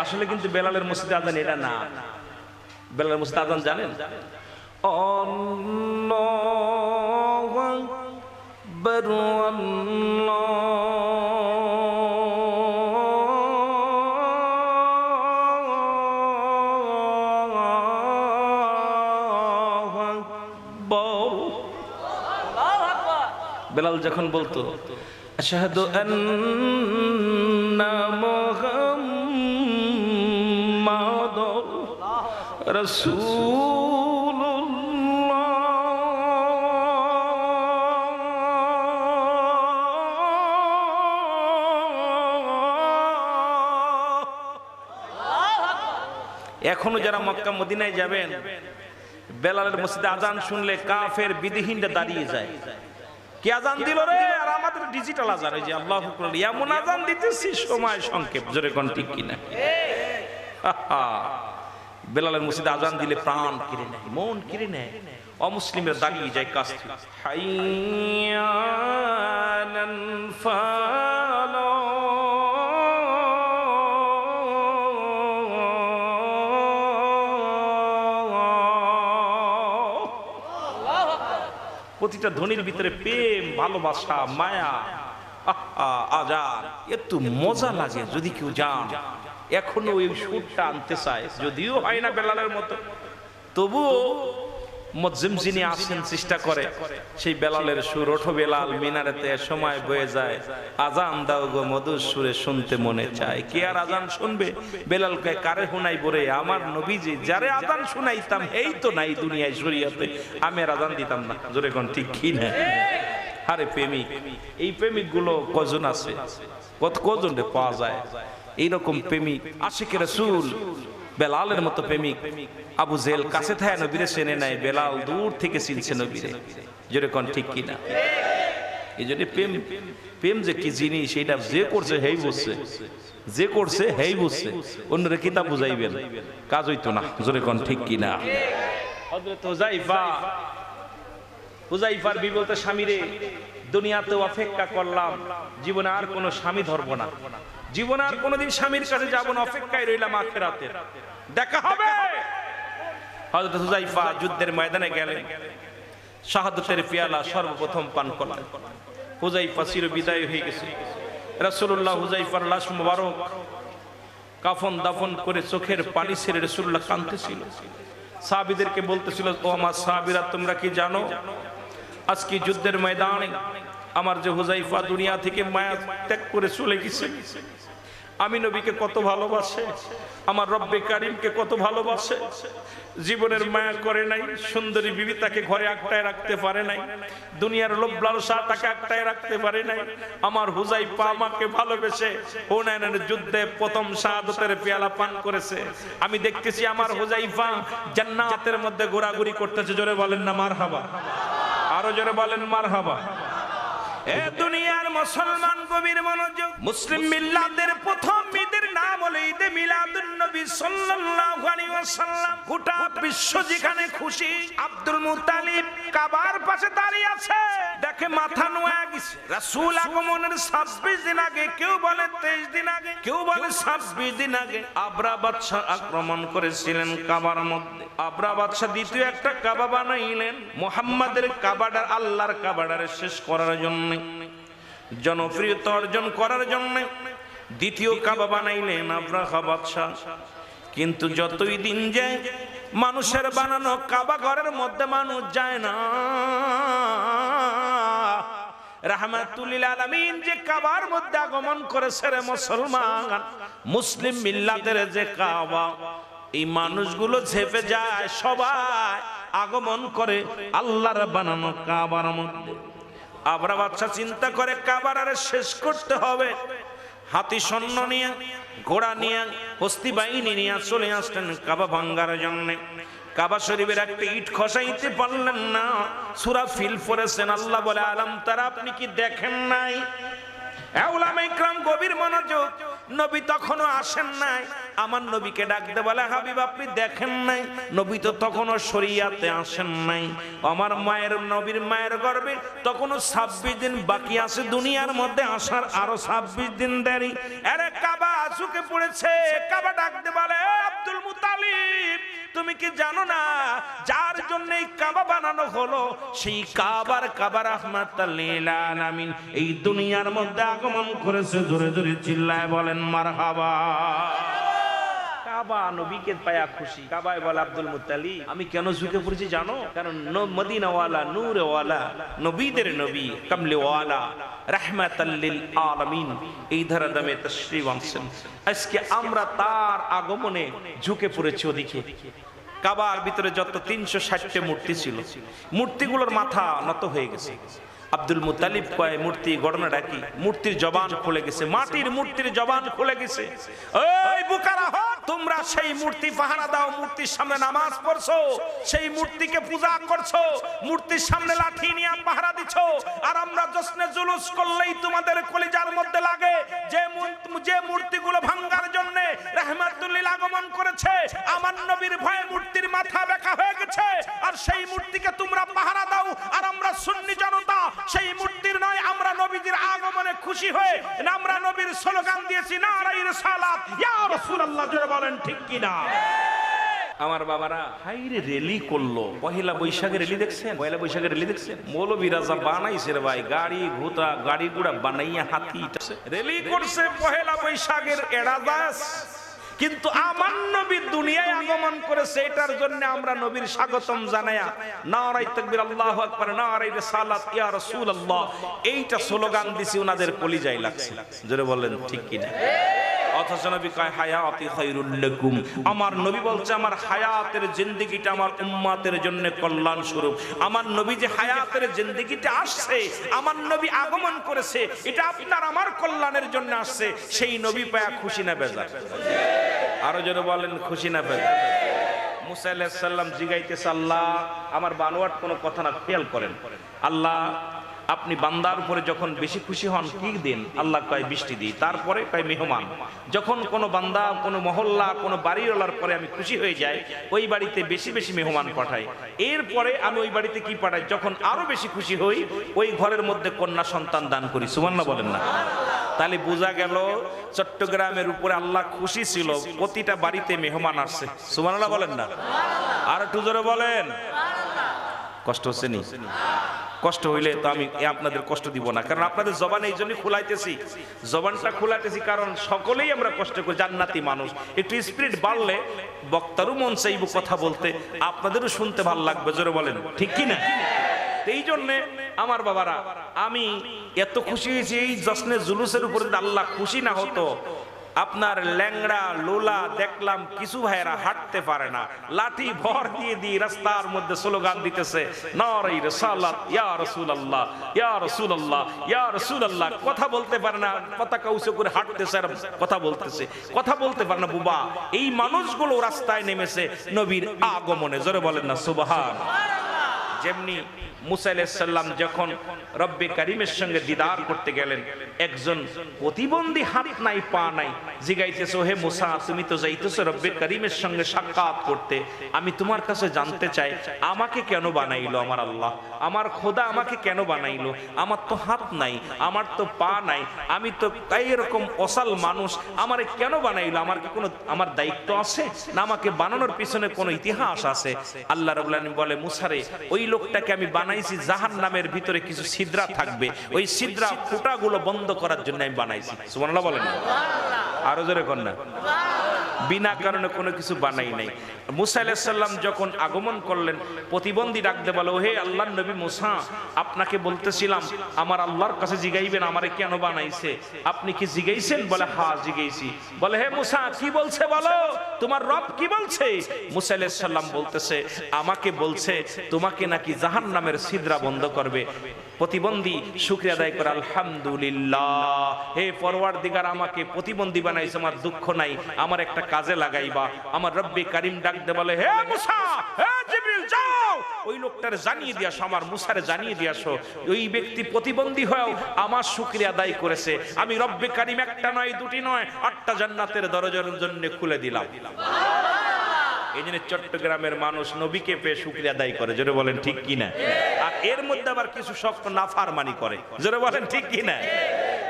আসলে কিন্তু বেলালের মসজিদে আজান এটা না। বেলালের মসজিদে আজান জানেন? আল্লাহু আকবার, বেলাল যখন বলতো আশহাদু আন্না মুহাম্মাদুর রাসূলুল্লাহ, এখনো যারা মক্কা মদিনায় যাবেন, বেলালের মসজিদে আজান শুনলে কাফের বিধিহীনরা দাঁড়িয়ে যায়। কি আজান দিল রে? আর আমাদের ডিজিটাল আজান, এই যে আল্লাহু আকবার, এমন আজান দিতেছি সময় সংক্ষেপ। জোরে কোন ঠিক কিনা? বেলালের মসজিদে আজান দিলে প্রাণ কিরে নেয়, মন কিরে নেয়। অমুসলিমরা দাঁড়িয়ে যায় কাছ থেকে। হাইয়া আলাল ফালাহ, প্রতিটা ধ্বনির ভিতরে প্রেম, ভালোবাসা, মায়া। আজান একটু মজা লাগে যদি কেউ যান, এখনো ওই সুরটা আনতে চায়। যদিও হয় না বেলালের মতো, তবুও মুয়াজ্জিন যিনি আসেন চেষ্টা করে সেই বেলালের সুর। ওঠো বেলাল মিনারেতে, সময় বয়ে যায়, আজান দাও গো মধুর সুরে, শুনতে মনে চায়। কে আর আজান শুনবে? বেলালকে কারে শুনাই বরে? আমার নবীজি যারে আজান শুনাইতাম এই তো নাই দুনিয়ায় শরীয়তে, আমি আর আজান দিতাম না। জোরে কোন ঠিক কি না? আরে প্রেমিক, এই প্রেমিক গুলো কজন আছে? কজন রে পাওয়া যায় এইরকম প্রেমিক? আশিক রাসূল বেলালের মতো প্রেমিক। আবু জেল কাছে থাকে নবীরে চেনে নাই, বেলাল দূর থেকে চিনছে নবীরে। জোরে কোন ঠিক কিনা? এই জন্য প্রেম যে কি জিনিস সেটা যে করছে হেই বুঝছে, যে করছে হেই বুঝছে। অন্যরা কিতাব বুঝাইবেন, কাজ হইতো না। জোরে কোন ঠিক কিনা? হযরত হুযায়ফার বিবি বলতে, স্বামীরে দুনিয়াতে অপেক্ষা করলাম, জীবনে আর কোনো স্বামী ধরবো না, জীবনে আর কোনোদিন স্বামীর কাছে যাব না, অপেক্ষায় রইলাম আখিরাতে দেখা হবে। হযরত হুযায়ফা যুদ্ধের ময়দানে গেলেন, শাহাদাতের পিয়ালা সর্বপ্রথম পান করলেন। হুযায়ফা চির বিদায় হয়ে গেছে। রাসূলুল্লাহ হুযায়ফার লাশ মুবারক কাফন দাফন করে চোখের পানি ছেড়ে রাসূলুল্লাহ কাঁদতেছিল। সাহাবীদেরকে বলতেছিল, ও আমার সাহাবীরা, তোমরা কি জানো আজকে যুদ্ধের ময়দানে আমার যে হুযায়ফা দুনিয়া থেকে মায়া ত্যাগ করে চলে গেছে, আমি নবীকে কত ভালোবাসে। আমার রব্বে কারিমকে কত ভালোবাসে, জীবনের মায়া করে নাই, সুন্দরী বিবি তাকে ঘরে আটকায় রাখতে পারে নাই, দুনিয়ার লোভ লালসা তাকে আটকায় রাখতে পারে নাই। আমার হুযায়ফা আমাকে ভালোবেসে হুনাইনের যুদ্ধে প্রথম শাহাদাতের পেয়ালা পান করেছে। আমি দেখতেছি আমার হুযায়ফা জান্নাতের মধ্যে ঘোরাঘুরি করতেছে। জোরে বলেন না মারহাবা, আরো জোরে বলেন মারহাবা। এ দুনিয়ার মুসলমান গভীর মনোযোগ। মুসলিম মিল্লাতের প্রথম ঈদের নাম হলো ঈদে মিলাদুন নবী সাল্লাল্লাহু আলাইহি ওয়াসাল্লাম। গোটা বিশ্ব যেখানে খুশি, আব্দুল মুত্তালিব কাবার পাশে দাঁড়িয়ে আছে, দেখে মাথা নোয়া গেছে। রাসূল আগমনের 26 দিন আগে, কেউ বলে 23 দিন আগে, কেউ বলে 26 দিন আগে আবরা বাদশা আক্রমণ করেছিলেন কাবার মধ্যে। আবরা বাদশা দ্বিতীয় একটা কাবা বানাইলেন মুহাম্মাদের কাবাডার, আল্লাহর কাবাডারে শেষ করার জন্য, জনপ্রিয়তা অর্জন করার জন্য দ্বিতীয় কাবা বানাইলেন আবরাহা বাদশা। কিন্তু যতই দিন যায় মানুষের বানানো কাবা ঘরের মধ্যে মানুষ যায় না। রাহমাতুল লিল আলামিন যে কাবার মধ্যে আগমন করেছে রে মুসলমান, মুসলিম মিল্লাতের যে কাবা, এই মানুষগুলো ঝেপে যায়, সবাই আগমন করে আল্লাহর বানানো কাবার মধ্যে। আবরা বাদশা চিন্তা করে কাবার আরে শেষ করতে হবে। হাতি সৈন্য নিয়ে, ঘোড়া নিয়ে, হস্তি বাহিনী নিয়ে চলে আসলেন কাবা ভাঙ্গার জন্য। কাবা শরীফের একটা ইট খসাইতে পারলেন না। সূরা ফিল পড়েছেন, আল্লাহ বলে আলাম তারা, আপনি কি দেখেন নাই? উলামা ইকরাম গভীর মনোযোগ। নবী তখনও আসেন নাই। আমার নবীকে ডাকতে বলে, হাবিব আপনি দেখেন নাই? নবী তো তখনও শরিয়াতে আসেন নাই। আমার মায়ের, নবীর মায়ের গর্ভে তখনও 26 দিন বাকি আছে, দুনিয়ার মধ্যে আসার আরো 26 দিন দেরি। আরে কাবা ঝুঁকে পড়েছে। কাবা ডাকতে বলে, আব্দুল মুত্তালিব তুমি কি জানো না যার জন্য এই কাবা বানানো হলো, সেই কাবা রাহমাতাল লিল আলামিন এই দুনিয়ার মধ্যে আগমন করেছে। জোরে জোরে চিল্লায় বলেন মারহাবা। কাবা নবীকে পায়া খুশি। কাবায় বলে আব্দুল মুত্তালিব আমি কেন ঝুঁকে পড়েছি জানো? কারণ মদিনাওয়ালা, নূরওয়ালা, নবীদের নবী, কামলিওয়ালা, রাহমাতাল লিল আলামিন এই ধারাদামে তাশরীফ আনছেন। আজকে আমরা তার আগমনে ঝুঁকে পড়েছি ওদিকে। কাবার ভিতরে যত 360টা মূর্তি ছিল, মূর্তিগুলোর মাথা নত হয়ে গেছে। আব্দুল মুত্তালিব কয় মূর্তি ঘটনাটা কি? মূর্তির জবান খুলে গেছে, মাটির মূর্তির জবান খুলে গেছে। ওই বুকারা হো, তোমরা সেই মূর্তি পাহারা দাও, মূর্তির সামনে নামাজ পড়ছো, সেই মূর্তিকে পূজা করছো, মূর্তির সামনে লাঠি নিয়ে পাহারা দিছো, আর আমরা জশ্নে জুলুস করলেই তোমাদের কলিজার মধ্যে লাগে যে মূর্তিগুলো ভাঙার জন্য রাহমাতুল লিল আগমন করেছে। আমার নবীর ভয়ে মূর্তির মাথা বেঁকা হয়ে গেছে, আর সেই মূর্তিকে তোমরা পাহারা দাও, আর আমরা সুন্নি জনতা সেই মূর্তির নয়, আমরা নবীজির আগমনে খুশি হয়ে আমরা নবীর স্লোগান দিয়েছি, নারায়ে রিসালাত ইয়া রাসূলুল্লাহ। জোরে বলেন ঠিক কি না? আমার বাবারা হাইরে রেলি করলো। পহেলা বৈশাখের রেলি দেখছেন? পহেলা বৈশাখের রেলি দেখছেন? মৌলবীরা যা বানাইছে রে ভাই, গাড়ি ঘোড়া বানাইয়া হাতি রেলি করছে পহেলা বৈশাখের এড়াদাস। কিন্তু আমার নবী দুনিয়ায় আগমন করেছে, এটার জন্য আমরা নবীর স্বাগতম জানায়া নারায়ে তাকবীর, আল্লাহু আকবার, নারায়ে রিসালাত ইয়া রাসূলুল্লাহ এইটা স্লোগান দিছি, ওনাদের কলিজায় লাগছে। জোরে বলেন ঠিক কি না? অথচ নবী কয় হায়াতি খায়রুল লাকুম, আমার নবী বলছে আমার হায়াতের জিন্দেগিটা আমার উম্মতের জন্য কল্যাণ স্বরূপ। আমার নবী যে হায়াতের জিন্দেগিটা আসছে, আমার নবী আগমন করেছে, এটা আপনার আমার কল্যাণের জন্য আসছে। সেই নবী পায়া খুশি না বেজার? আরো জোরে বলেন খুশি না বেজার? মুসা আলাইহিস সালাম জিগাইতেছে, আল্লাহ আমার বানোয়াট কোনো কথা না, খেয়াল করেন আল্লাহ আপনি বান্দার উপরে যখন বেশি খুশি হন কি দিন? আল্লাহ কয় বৃষ্টি দিই। তারপরে কয় মেহমান। যখন কোনো বান্দা, কোনো মহল্লা, কোনো বাড়িওয়ালার পরে আমি খুশি হয়ে যাই, ওই বাড়িতে বেশি বেশি মেহমান পাঠাই। এরপরে আমি ওই বাড়িতে কি পাঠাই? যখন আরো বেশি খুশি হই, ওই ঘরের মধ্যে কন্যা সন্তান দান করি। সুবহানাল্লাহ বলেন না? তাহলে বোঝা গেল চট্টগ্রামের উপরে আল্লাহ খুশি ছিল, প্রতিটা বাড়িতে মেহমান আসছে। সুবহানাল্লাহ বলেন না? আর একটু জোরে বলেন। কষ্ট হচ্ছে নি? কষ্ট হইলে তো আমি আপনাদের কষ্ট দিব না, কারণ আপনাদের জবান এই জন্য খুলাইতেছি, জবানটা খুলাইতেছি কারণ সকলেই আমরা কষ্ট করি, জান্নাতি মানুষ। একটু স্পিরিট বাড়লে বক্তারও মন চাইব কথা বলতে, আপনাদেরও শুনতে ভালো লাগবে। জোরে বলেন ঠিক কি না? এই জন্যে আমার বাবারা আমি এত খুশি হয়েছি, এই জশ্নে জুলুসের উপরে আল্লাহ খুশি না হতো আপনার ল্যাংড়া লোলা দেখলাম কিছু ভাইয়েরা হাঁটতে পারে না, লাঠি ভর দিয়ে দিয়ে রাস্তার মধ্যে স্লোগান দিতেছে, নারে রিসালাত, ইয়া রাসূলুল্লাহ, ইয়া রাসূলুল্লাহ, ইয়া রাসূলুল্লাহ। কথা বলতে পারে না, পতাকা উঁচু করে হাঁটতেছে আর কথা বলতেছে, কথা বলতে পারে না বুবা। এই মানুষগুলো রাস্তায় নেমেছে নবীর আগমনে। জোরে বলেন না সুবহানাল্লাহ। যেমনি মুসা আলাইহিস সালাম যখন রব্বে কারীমের সঙ্গে দিদার করতে গেলেন, একজন প্রতিবন্ধী, হাত নাই পা নাই, জিগাইতেছে, হে মুসা, তুমি তো যাইতেছো রব্বে কারীমের সঙ্গে সাক্ষাৎ করতে, আমি তোমার কাছে জানতে চাই আমাকে কেন বানাইলো আমার আল্লাহ, আমার খোদা আমাকে কেন বানাইলো? আমার তো হাত নাই, আমার তো পা নাই, আমি তো এরকম অসাল মানুষ, আমারে কেন বানাইলো? আমার কি কোনো আমার দায়িত্ব আছে না আমাকে বানানোর পিছনে কোনো ইতিহাস আছে? আল্লাহ রাব্বুল আলামিন বলে, মুসারে, ওই লোকটাকে আমি বানাইছি জাহান্নামের ভিতরে কিছু ছিদ্রা থাকবে, ওই ছিদ্রা ফুটাগুলো বন্ধ করার জন্য আমি বানাইছি। সুবহানাল্লাহ বলেন, আরো জোরে কোন না। বিনা কারণে কোনো কিছু বানাই নাই। মুসা আলাইহিস সালাম যখন আগমন করলেন, প্রতিবন্ধী ডাকতে বলে, হে আল্লাহর নবী মুসা, আপনাকে বলতেছিলাম আমার আল্লাহর কাছে জিগাইবেন আমারে কেন বানাইছে, আপনি কি জিগাইছেন? বলে, হ্যাঁ জিগাইছি। বলে, হে মুসা কি বলছে বলো, তোমার রব কি বলছে? মুসা আলাইহিস সালাম বলতেছে, আমাকে বলছে তোমাকে নাকি জাহান্নামের ছিদ্রা বন্ধ করবে। প্রতিবন্ধী শুকরিয়া আদায় করে, আলহামদুলিল্লাহ, হে পরওয়ারদিগার আমাকে প্রতিবন্ধী বানাইছে, আমার দুঃখ নাই, আমার একটা কাজে লাগাইবা। আমার রব্বে কারীম ডাকতে বলে, হে মুসা, হে জিবরিল, যাও ওই লোকটারে জানিয়ে দিয়ে আসো, আমার মুসারে জানিয়ে দিয়ে আসো, ওই ব্যক্তি প্রতিবন্ধী হয়েও আমার শুকরিয়া আদায় করেছে, আমি রব্বে কারীম একটা নয় দুটি নয় 8টা জান্নাতের দরজার জন্য খুলে দিলাম। এই জন্য চট্টগ্রামের মানুষ নবীকে পেয়ে শুকরিয়া আদায় করে। জোরে বলেন ঠিক কিনা? আর এর মধ্যে আবার কিছু শক্ত নাফরমানি করে। জোরে বলেন ঠিক কিনা?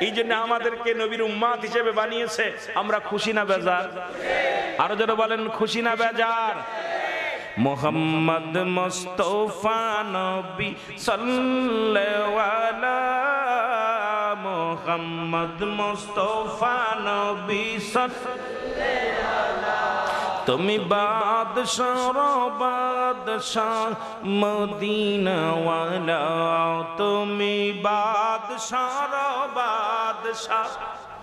এই জন্য আমাদেরকে নবীর উম্মত হিসেবে বানিয়েছে। আমরা খুশি না বেজার? আরো জোরে বলেন, খুশি না বেজার? মুহাম্মদ মুস্তাফা নবী সাল্লাল্লাহু আলাইহি, মুহাম্মদ মুস্তাফা নবী সাল্লাল্লাহু আলাইহি, তুমি বাদশাহ বাদশাহ মদিনা ওয়ালা, তুমি বাদশাহ বাদশাহ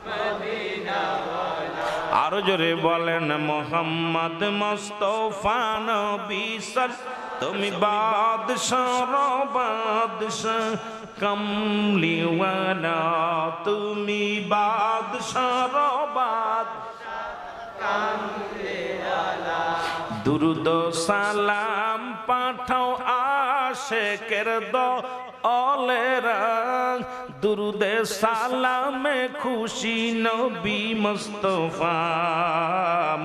মদিনা ওয়ালা। আরো জোরে বলেন, মুহাম্মদ মুস্তাফা নবী সাল্লাল্লাহু, তুমি বাদশাহ বাদশাহ কমলি ওয়ালা, তুমি বাদশাহ বাদশাহ কমলি ওয়ালা। দুরুদ সালাম পাঠাও আশিকের দলেরা, দুরুদে সালামে খুশি নবী মুস্তাফা,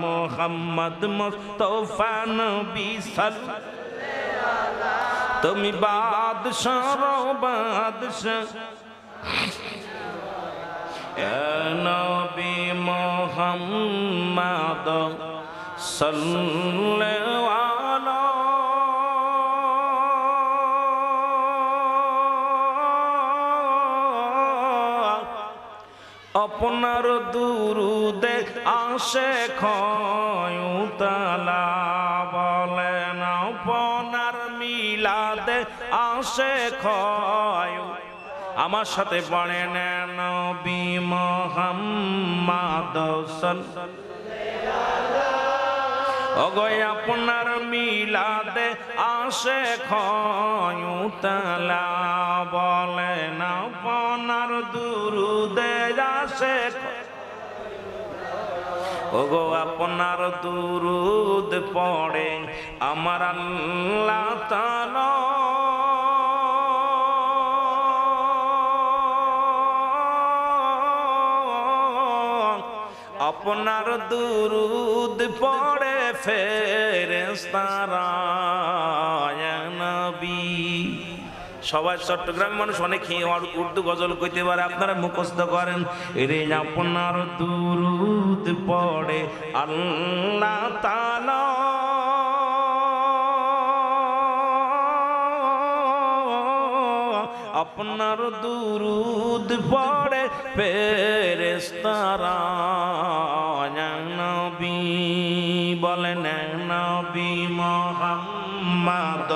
মুহাম্মদ মুস্তাফা নবী সাল্লাল্লাহু আলাইহি, তুমি বাদশাহ বাদশাহ নবী মুহাম্মদ সাল্লাল্লাহু আলাইহি, আপনার দুরুদে আসে খয়ুতালা, বলেন আপনার মিলাদে আসে খয়। আমার সাথে পড়েন, নবী মুহাম্মদ সাল্লাল্লাহু আলাইহি, ওগো আপনার মিলাদে আসে খয়ুতালা, বলেন আপনার দুরুদে আসে। ওগো আপনার দুরুদ পড়ে আমার আল্লাহ তাআলা, আপনার দুরুদ পড়ে ফেরেশতারা ইয়া নবী। সবাই চট্টগ্রামের মানুষ অনেক উর্দু গজল কইতে পারে, আপনারা মুখস্থ করেন। রে আপনার দুরুদ পড়ে আল্লাহ তাআলা, আপনার দুরুদ পড়ে ফেরেশতারা ইয়া নবী, বলেন নবী মুহাম্মদ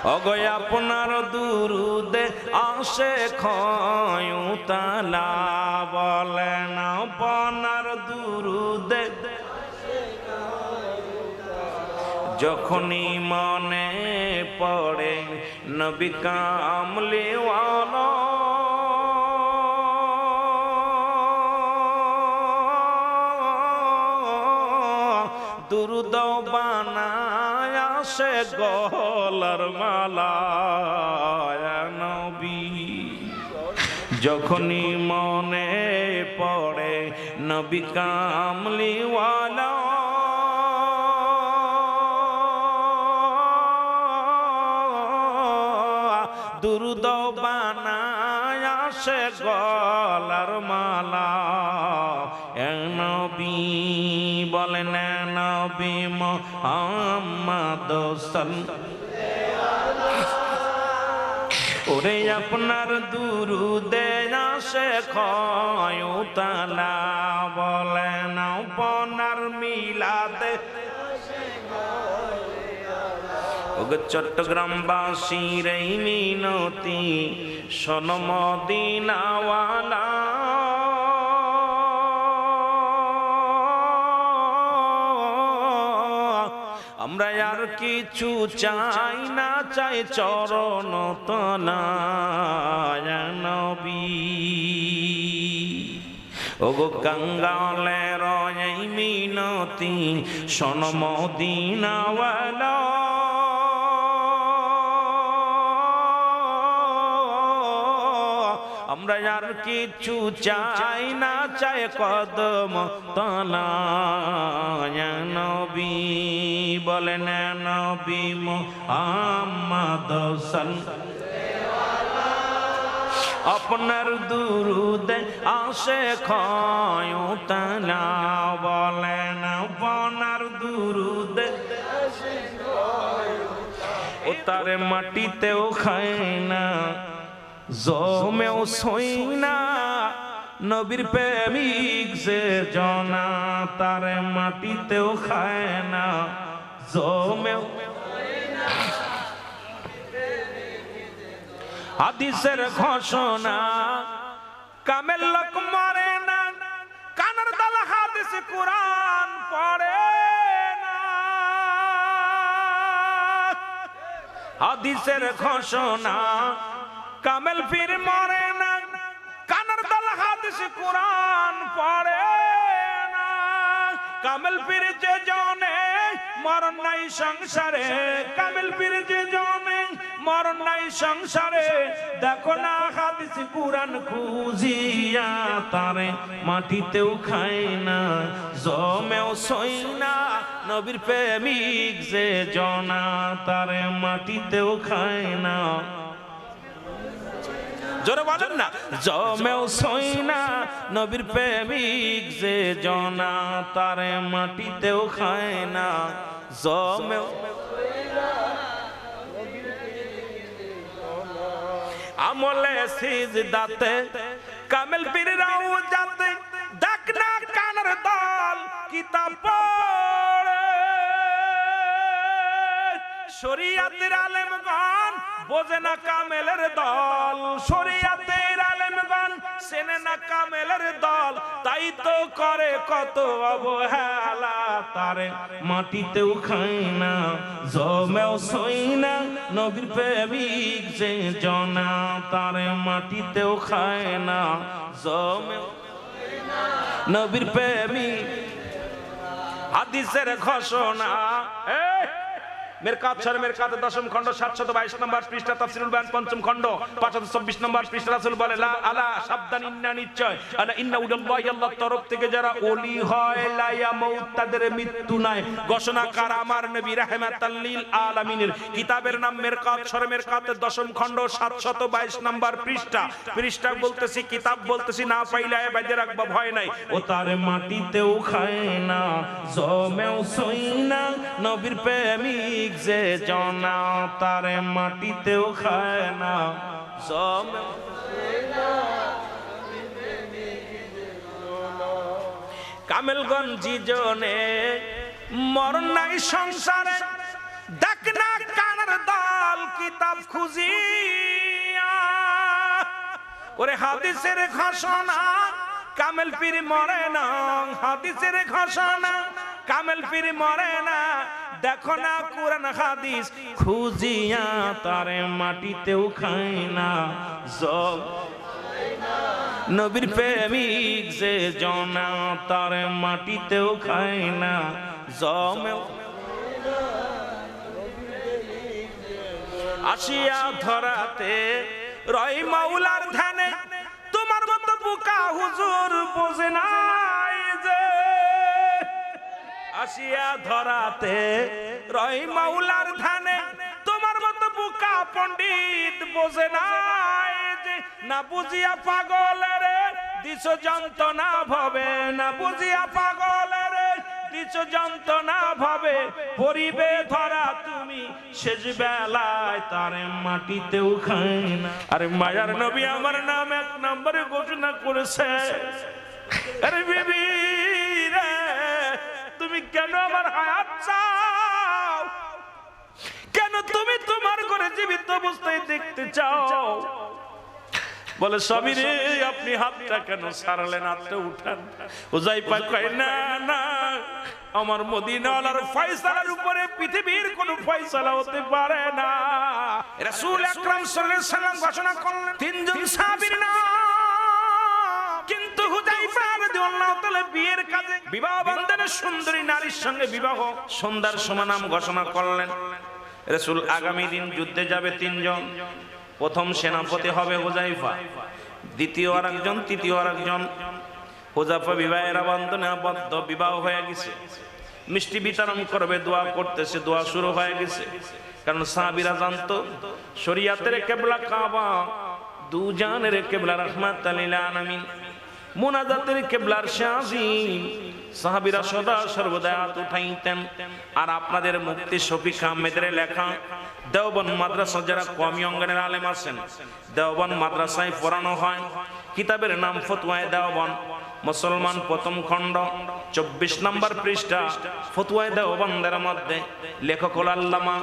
ওগো আপনার দুরুদে আসে ক্ষয়তালা বলেন আপনার দুরুদে যখনই মনে পড়ে নবী কামলিওয়ালা দুরুদ বানায় আসে গলার মালা নবী যখনই মনে পড়ে নবী কামলিওয়ালা দুরুদ বানায় আসে গলার মালা নবী বলেন নবী মুহাম্মদ ওরে আপনার দুরুদে আসে ক্ষয়তালা বলেন আপনার মিলাদে চট্টগ্রামবাসীর এই মিনতি শোনো মদিনাওয়ালা আমরা আর কিছু চাই না চাই চরণ তলায় নবী ওগো কাঙ্গালের এই মিনতি শোনো মদিনাওয়ালা আমরা আর কিছু চাই না চাই কদম তলায় নবী বলেন নবী মুহাম্মদ আপনার দুরুদে আসে ক্ষয়তালা বলেন আপনার দুরুদে ও তারে মাটিতেও খায় না জমেও সই না নবীর প্রেমিক যে জনা তারে মাটিতেও খায় না জমেও হাদিসের ঘোষণা কামেল লোক মরে না কানের দাল হাদিস কুরআন পড়ে না হাদিসের ঘোষণা কামেল পীর মরে না কানের দাল হাদিস কুরআন পড়ে না কামেল পীর যে জনে মরণ নাই সংসারে কামেল পীর যে জনে মরণ নাই সংসারে দেখো না হাদিস কুরআন খুঁজিয়া তারে মাটিতেও খায় না জমেও সই না নবীর প্রেমিক যে জনা তারে মাটিতেও খায় না জোরে বলেন না জমেও সই না নবীর প্রেমিক যে জনা তারে মাটিতেও খায় না জমেও আমলে সিজদাতে কামেল পীর রাউজাতে দেখ না কানের দল কিতাব পড়ে শরীয়তের আলেমগণ বোঝে না কামেলের দল শরীয়তের আলেমগণ চেনে না কামেলের দল তাই তো করে কত অবহেলা তারে মাটিতেও খায় না জমেও সই না নবীর প্রেমিক যে জনা তারে মাটিতেও খায় না জমেও নবীর প্রেমিক হাদিসের ঘোষণা মেরকাত শর মেরকাত দশম খণ্ড 722 নম্বর পৃষ্ঠা তাফসীরুল বায়ান পঞ্চম খণ্ড 524 নম্বর পৃষ্ঠা রাসূল বলে লা আলা শাব্দান ইন্না নিশ্চয় আলা ইন্না উদাল্লাহি আল্লাহর তরফ থেকে যারা ওলি হয় লা ইয়ামুত তাদের মৃত্যু নাই ঘোষণাকার আমার নবী রাহমাতাল লিল আলামিনের কিতাবের নাম মেরকাত শর মেরকাতের দশম খণ্ড 722 নম্বর পৃষ্ঠা বলতেছি কিতাব বলতেছি না পাইলে বাইরে রাখবা ভয় নাই ও তার মাটিতেও খায় না জমেও সই না নবীর প্রেমিক যে জনা তারে মাটিতেও খায় না জমেও কামেলগঞ্জি জনে মরণ নাই সংসারে দেখ না কানের দল কিতাব খুঁজিয়া ওরে হাদিসের ঘোষণা কামেল পীর মরে না, হাদিসের ঘোষণা কামেল পীর মরে না। দেখো না কুরআন হাদিস খুঁজিয়া তারে মাটিতেও খায় না। নবীর প্রেমিক যে জনা তারে মাটিতেও খায় না। জমেও আসিয়া ধরাতে রয় মাওলার ধ্যানে, তোমার মতো বোকা হুজুর বোঝে নাই যে। আসিয়া ধরাতে রয় মাওলার ধ্যানে, তোমার মতো বোকা পণ্ডিত বোঝে নাই যে। না বুঝিয়া পাগলের দিছ যন্ত্রণা ভবে, না বুঝিয়া পাগলের দিছ যন্ত্রণা ভবে। পরিবে ধরা তুমি শেষ বেলায় তারে মাটিতেও খায় না। আরে মায়ার নবী আমার নাম এক নম্বরে ঘোষণা করেছে। আরে বিবি রে তুমি কেন আমার হায়াত চাও? কেন তুমি তোমার ঘরে জীবিত অবস্থায় দেখতে চাও? বলে স্বামী রে আপনি হাতটা কেন ছাড়লেন, হাতটা উঠান। হুযায়ফা কয় না না, আমার মদিনার ফয়সালার উপরে পৃথিবীর কোনো ফয়সালা হতে পারে না। রাসূল আকরাম সাল্লাল্লাহু আলাইহি ওয়াসাল্লাম ঘোষণা করলেন তিনজন সাহাবীর নাম, কিন্তু হুযায়ফা রাদিয়াল্লাহু তাআলা বিয়ের কাজে বিবাহ বন্ধনে সুন্দরী নারীর সঙ্গে বিবাহ সন্ধ্যার সময় নাম ঘোষণা করলেন। রাসূল আগামী দিন যুদ্ধে যাবে তিনজন। প্রথম সেনাপতি হবে হুযায়ফা, দ্বিতীয় আরেকজন, তৃতীয় আরেকজন। হুযায়ফা বিবাহের বন্ধনে আবদ্ধ, বিবাহ হয়ে গেছে। মিষ্টি বিতরণ করবে, দোয়া করতেছে, দোয়া শুরু হয়ে গেছে। কারণ সাহাবীরা জানতো শরীয়তের কিবলা কাবা, দুজানের কিবলা রাহমাতাল লিল আলামিন, মুনাজাতের কিবলার শাযীম। সাহাবীরা সদা সর্বদা হাত উঠাইতেন। আর আপনাদের মুফতি শফিক আহমেদের লেখা দেওবন্দ মাদ্রাসা যারা কওমি অঙ্গনের আলেম আছেন, দেওবন্দ মাদ্রাসায় পড়ানো হয়। কিতাবের নাম ফতোয়ায়ে দেওবন্দ, মুসলমান প্রথম খণ্ড 24 নম্বর পৃষ্ঠা। ফতোয়ায়ে দেওবন্দের মধ্যে লেখক হল আল্লামা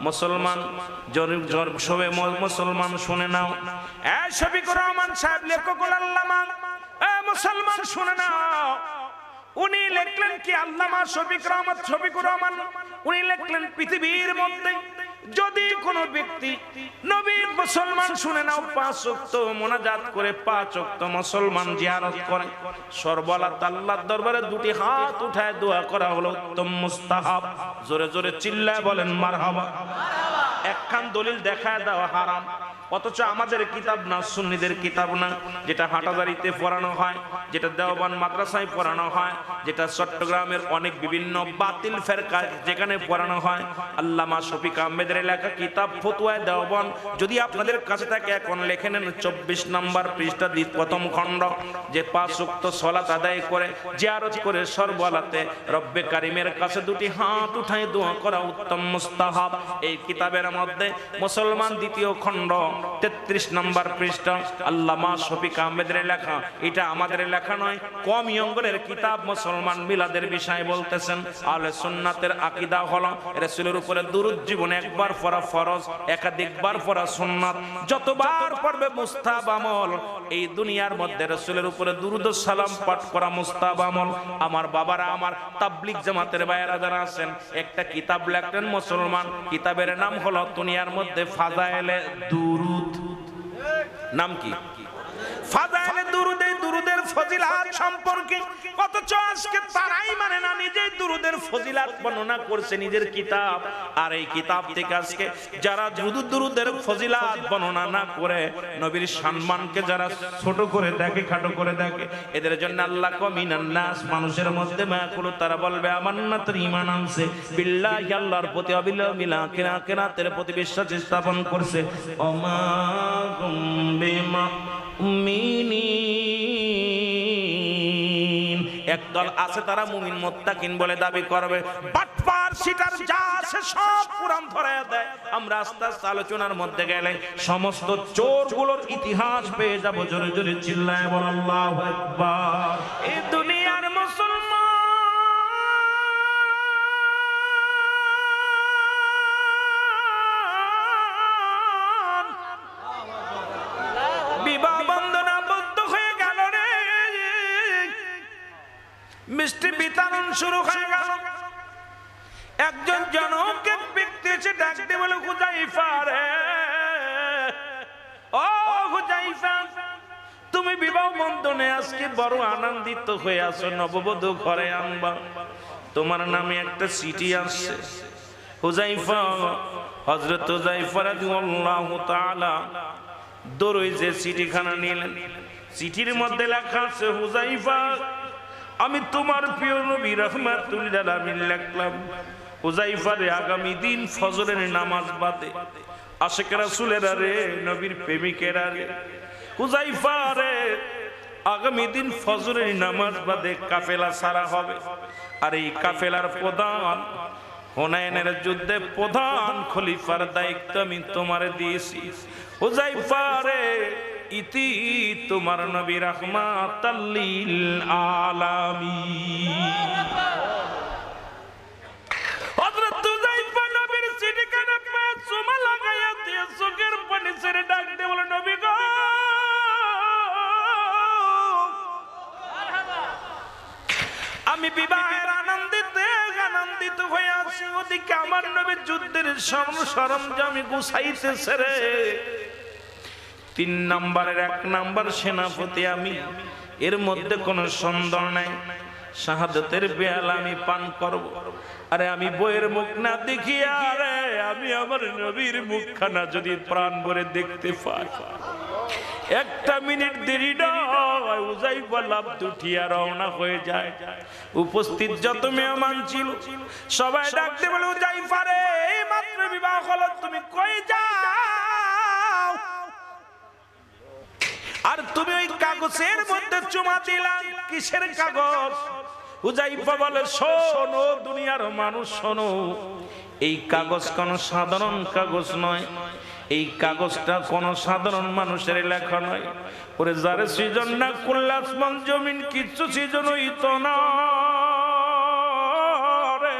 মুসলমান সবে মুসলমান শুনে নাও। শফিকুর রহমান সাহেব লেখক হল আল্লামা মুসলমান শুনে নাও। উনি লিখলেন কি আল্লামা শফিকুর রহমান, উনি লিখলেন পৃথিবীর মধ্যে যদি কোন ব্যক্তি নবী মুসলমান শুনে নাও 5 ওয়াক্ত মুনাজাত করে, 5 ওয়াক্ত মুসলমান জিয়ারত করে, সর্বলাত আল্লাহর দরবারে দুটি হাত উঠায় দোয়া করা হলো উত্তম মুস্তাহাব। জোরে জোরে চিল্লায় বলেন মারহাবা। একখান দলিল দেখায় দেওয়া হারাম, অথচ আমাদের কিতাব না, সুন্নিদের কিতাব না, যেটা হাটাজারিতে পড়ানো হয়, যেটা দেওবন্দ মাদ্রাসায় পড়ানো হয়, যেটা চট্টগ্রামের অনেক বিভিন্ন বাতিল ফেরকা যেখানে পড়ানো হয়। আল্লামা শফিক আহমেদের লেখা কিতাব ফতোয়ায়ে দেওবন্দ যদি আপনাদের কাছে থাকে এখন লিখে নেন 24 নম্বর পৃষ্ঠা প্রথম খণ্ড। যে 5 ওয়াক্ত সালাত আদায় করে জিয়ারত করে সর্বলাতে রব্বে কারিমের কাছে দুটি হাত উঠায় দোয়া করা উত্তম মুস্তাহাব। এই কিতাবের মধ্যে মুসলমান দ্বিতীয় খণ্ড 33 নম্বর পৃষ্ঠা আল্লামা শফিক আহমেদের লেখা। এটা আমাদের লেখা নয়, কওমি অঙ্গনের কিতাব। মুসলমান মিলাদের বিষয় বলতেছেন। আহলে সুন্নাতের আকীদা হলো রাসূলের উপরে দুরূদ জীবনে একবার পড়া ফরজ, একাধিকবার পড়া সুন্নাত। যতবার পড়বে মুস্তাহাব আমল। এই দুনিয়ার মধ্যে রাসূলের উপরে দুরূদ ও সালাম পাঠ করা মুস্তাহাব আমল। আমার বাবারা, আমার তাবলীগ জামাতের ভাইয়েরা যারা আছেন, একটা কিতাব লেখলেন মুসলমান, কিতাবের নাম হলো দুনিয়ার মধ্যে ফাজায়েলে দুরূদ। নাম কি? ফাজায়েলে দুরূদ। এই দুরূদের ফজিলত সম্পর্কে অথচ আজকে তারাই মানে না, নিজেই দুরূদের ফজিলত বর্ণনা করছে নিজের কিতাব। আর এই কিতাব থেকে আজকে যারা দুরূদের ফজিলত বর্ণনা না করে নবীর সম্মানকে যারা ছোট করে দেখে, খাটো করে দেখে, এদের জন্য আল্লাহ কমিনান নাস, মানুষের মধ্যে মায়াকুল, তারা বলবে আমান্নাত ঈমান আনছে, বিল্লাহি আল্লাহর প্রতি, অবিল আখিরাতের প্রতি বিশ্বাস স্থাপন করছে। ওমা কুম বিমা মুমিনিন, একদল আছে তারা মুমিন মুত্তাকিন বলে দাবি করবে, বাটপার সিটার যা আছে সব কোরআন ধরায় দেয়। আমরা আস্তে আস্তে আলোচনার মধ্যে গেলে সমস্ত চোরগুলোর ইতিহাস পেয়ে যাব। জোরে জোরে চিল্লায় বল আল্লাহু আকবার। এই দুনিয়ার মুসলমান শুরু হয়ে গেল। একজন জনকে ব্যক্তি এসে ডাকতে বলে, হুযায়ফা রে, ও হুযায়ফা, তুমি বিবাহ বন্ধনে আজকে বড় আনন্দিত হয়ে আছো, নববধূ ঘরে আনবা, তোমার নামে একটা চিঠি আসছে। হুযায়ফা, হযরত হুযায়ফা রাদিয়াল্লাহু তাআলা দৌড়ে যে চিঠিখানা নিলেন, চিঠির মধ্যে লেখা আছে, হুযায়ফা, আমি তোমার প্রিয় নবী রাহমাতুল লিল আলামিন লিখলাম, হুযায়ফা রে, আগামী দিন ফজরের নামাজ বাদে আশিক রাসূলেরা রে, নবীর প্রেমিকেরা রে, হুযায়ফা রে, আগামী দিন ফজরের নামাজ বাদে কাফেলা সারা হবে। আর এই কাফেলার প্রধান, হুনাইনের যুদ্ধে প্রধান খলিফার দায়িত্ব আমি তোমারে দিয়েছি। হুযায়ফা রে, ইতি তোমার নবী রাহমাতাল লিল আলামিন। হযরত হুযায়ফা নবীর চিঠিখানা পেয়ে চুমা লাগাইয়া দিয়ে চোখের পানি ছেড়ে ডাক দিয়ে বলে, নবী গো, আমি বিবাহের আনন্দিত হয়ে আছি, ওদিকে আমার নবী যুদ্ধের সরঞ্জাম গুছাইতেছে রে। 3 নম্বরের 1 নম্বর সেনাপতি আমি, এর মধ্যে কোনো সন্দেহ নাই, শাহাদাতের বেয়ালা আমি পান করব। আরে আমি বইয়ের মুখ না দেখিয়া, আরে আমি আমার নবীর মুখখানা যদি প্রাণ ভরে দেখতে পাই, 1 মিনিট দেরি নয়, হুযায়ফা লাফ উঠিয়া রওনা হয়ে যায়। উপস্থিত যত মেহমান ছিল সবাই ডাকতে বলে, হুযায়ফা রে, এই মাত্র বিবাহ হলো, তুমি কই যাও? আর তুমি ওই কাগজের মধ্যে চুমা দিলা, কিসের কাগজ? হুযায়ফা বলে, শোনো দুনিয়ার মানুষ, শোনো, এই কাগজ কোন সাধারণ কাগজ নয়, এই কাগজটা কোন সাধারণ মানুষের লেখা নয়। ওরে যারে সৃজন না করলে আসমান জমিন কিচ্ছু সৃজন হইতো না রে।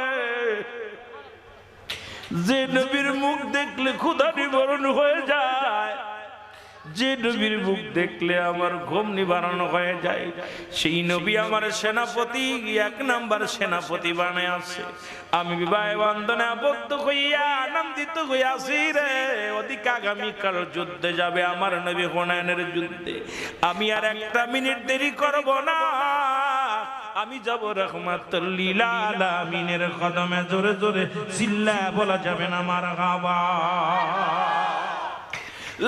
যে নবীর মুখ দেখলে ক্ষুধা নিবারণ হয়ে যায়, যে নবীর মুখ দেখলে আমার ঘুম নিবারণ হয়ে যায়, সেই নবী আমার সেনাপতি, 1 নম্বর সেনাপতি বানায় আছে। আমি বিবাহ বন্ধনে আবদ্ধ হইয়া আনন্দিত হইয়াছি রে। ওদিকে আগামীকাল যুদ্ধে যাবে আমার নবী, হুনাইনের যুদ্ধে। আমি আর 1টা মিনিট দেরি করব না, আমি যাব রাহমাতুল লিল আলামিনের কদমে। জোরে জোরে চিল্লায়া বলা যাবে না মারহাবা।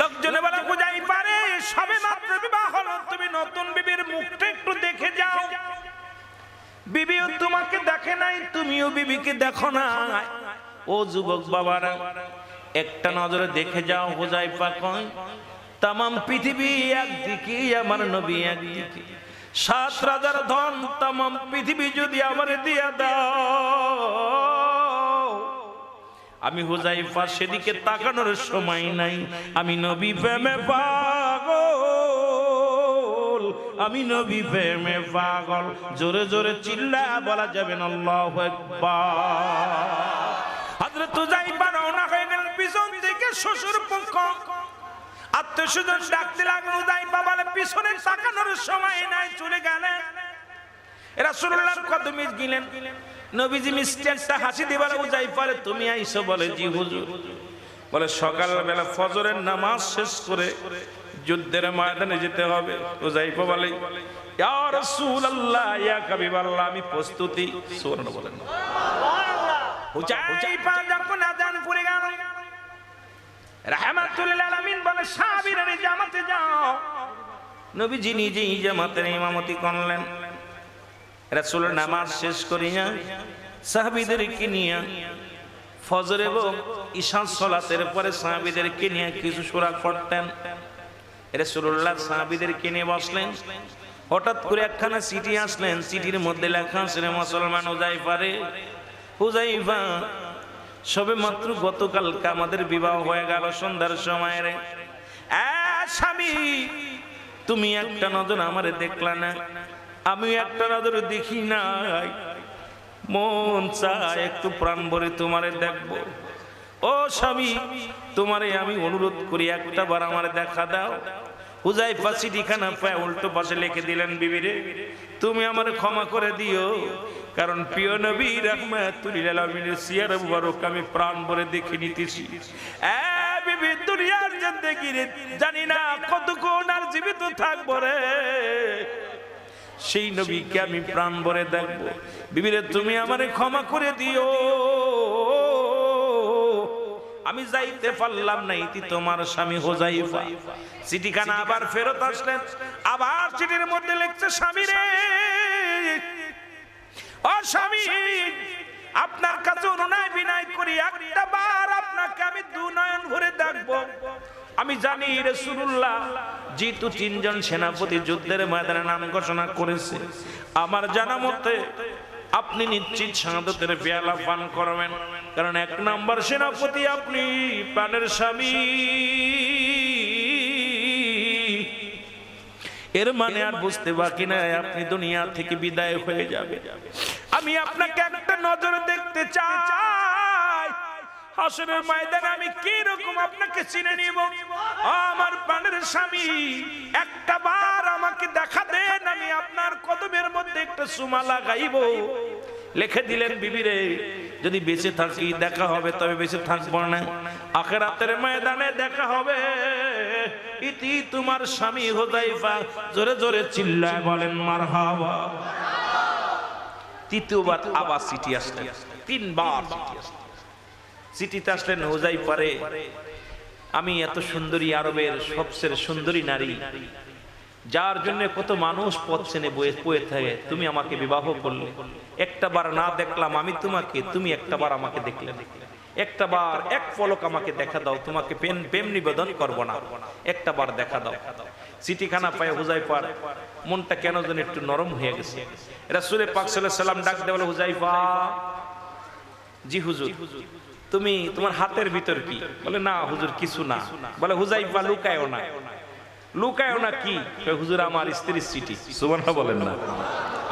লোকজনে বলে, হুযায়ফা রে, সবে মাত্র বিবাহ হলো, তুমি নতুন বিবির মুখটা একটু দেখে যাও। বিবিও তোমাকে দেখে নাই, তুমিও বিবিকে দেখো না। ও যুবক বাবারা, একটা নজরে দেখে যাও। হুযায়ফা কয়, তামাম পৃথিবী একদিকে, আমার নবী একদিকে, 7 রাজার ধন তামাম পৃথিবী যদি আমারে দিয়া দাও, আমি হুযায়ফা সেদিকে তাকানোর সময় নাই। আমি নবী প্রেমে পাগল, আমি নবী প্রেমে পাগল। জোরে জোরে চিল্লা বলা যাবে না আল্লাহু আকবার। হযরত হুযায়ফা রওনা হয়ে গেলেন। পিছন থেকে শ্বশুর পক্ষ আত্মীয়স্বজন ডাকতে লাগলো। হুযায়ফা বলে, পিছনে তাকানোর সময় নাই, চলে গেলেন। রাসূলুল্লাহর কদমে গেলেন। নবীজি মিষ্টি একটা হাসি দিয়ে বলে, হুযায়ফা রে, তুমি আইছো? বলে, জি হুজুর। বলে, সকালবেলা ফজরের নামাজ শেষ করে যুদ্ধের ময়দানে যেতে হবে। হুযায়ফা বলে, ইয়া রাসূলুল্লাহ, ইয়া হাবিবাল্লাহ, আমি প্রস্তুতি। সুবহানাল্লাহ বলেন। হুযায়ফা যখন আযান পড়ে গেল, রাহমাতুল লিল আলামিন বলে, সাহাবীরা জামাতে যাও। নবীজি নিজেই জামাতের ইমামতি করলেন। রাসূলের নামাজ শেষ করিয়া সাহাবীদেরকে নিয়ে ফজর এবং ঈশা সালাতের পরে সাহাবীদেরকে নিয়ে কিছু সূরা পড়তেন। রাসূলুল্লাহ সাহাবীদেরকে নিয়ে বসলেন। হঠাৎ করে একখানা চিঠি আসলেন। চিঠির মধ্যে লেখা ছিল, মুসলমান হুযায়ফা রে, হুযায়ফা, সবে মাত্র গতকালকে আমাদের বিবাহ হয়ে গেল সন্ধ্যার সময় রে। স্বামী, তুমি একটা নজর আমারে দেখলা না, আমি একটা নজর দেখি নাই, মন চায় একটু প্রাণ ভরে তোমারে দেখবো। ও স্বামী, তোমারে আমি অনুরোধ করি, একটা বার আমারে দেখা দাও। হুযায়ফা চিঠিখানা পায় উল্টো পাশে লিখে দিলেন, বিবি রে তুমি আমারে ক্ষমা করে দিও, কারণ প্রিয় নবী রাহমাতুল লিল আলামিনের সিয়ার মুবারক আমি প্রাণ ভরে দেখে নিতেছি। বিবি দুনিয়ার জিন্দেগি রে জানি না কতক্ষণ আর জীবিত থাকবো রে, সেই নবীকে আমি প্রাণ ভরে দেখবো। বিবি রে তুমি আমারে ক্ষমা করে দিও, আমি যাইতে পারলাম না। ইতি তোমার স্বামী হুযায়ফা। চিঠিখানা আবার ফেরত আসলেন, আবার চিঠির মধ্যে লিখছে, স্বামী রে ও স্বামী, আপনার কাছে অনুনয় বিনয় করি, একটা বার আপনাকে আমি দুনয়ন ভরে দেখবো। আমি জানি রাসূলুল্লাহ যেহেতু 3 জন সেনাপতি যুদ্ধের ময়দানে নাম ঘোষণা করেছে, আমার জানা মতে আপনি নিশ্চিত শাহাদাতের পেয়ালা পান করবেন, কারণ 1 নম্বর সেনাপতি আপনি, প্রাণের স্বামী। এর মানে আর বুঝতে বাকি নাই আপনি দুনিয়া থেকে বিদায় হয়ে যাবে। আমি আপনাকে একটা নজর দেখতে চাই, হাসরের ময়দানে আমি কি রকম আপনাকে চিনে নিব। আমার প্রাণের স্বামী, একটা বার আমাকে দেখা দেন, আমি আপনার কদমের মধ্যে একটা চুমা লাগাইব। লিখে দিলেন, বিবি রে যদি বেঁচে থাকি দেখা হবে, তবে বেঁচে থাকবো না, আখিরাতের ময়দানে দেখা হবে। ইতি তোমার স্বামী হুযায়ফা। জোরে জোরে চিল্লায় বলেন মারহাবা। তৃতীয়বার আবার চিঠি আসলেন, 3 বার চিঠি আসলেন। চিঠিতে আসলেন, হুযায়ফারে আমি এত সুন্দরী, আরবের সবচেয়ে সুন্দরী নারী, যার জন্য কত মানুষ পথ চেনে বয়ে থাকে, তুমি আমাকে বিবাহ করলে, একটা বার না দেখলাম আমি তোমাকে, তুমি একটা বার আমাকে দেখলে, একটা বার এক পলক আমাকে দেখা দাও, তোমাকে প্রেম নিবেদন করবো না, একটা বার দেখা দাও। চিঠিখানা পায় হুযায়ফার মনটা কেন যেন একটু নরম হয়ে গেছে। রাসূল পাক সাল্লাল্লাহু আলাইহি ওয়াসাল্লাম ডাক দিয়ে বলে, হুযায়ফা। জি হুজুর। তুমি তোমার হাতের ভিতর কি? বলে, না হুজুর কিছু না। বলে, হুযায়ফা লুকায়ও না। লুকায়ও না কি? হুজুর আমার স্ত্রীর চিঠি। সুবহানাল্লাহ বলেন না,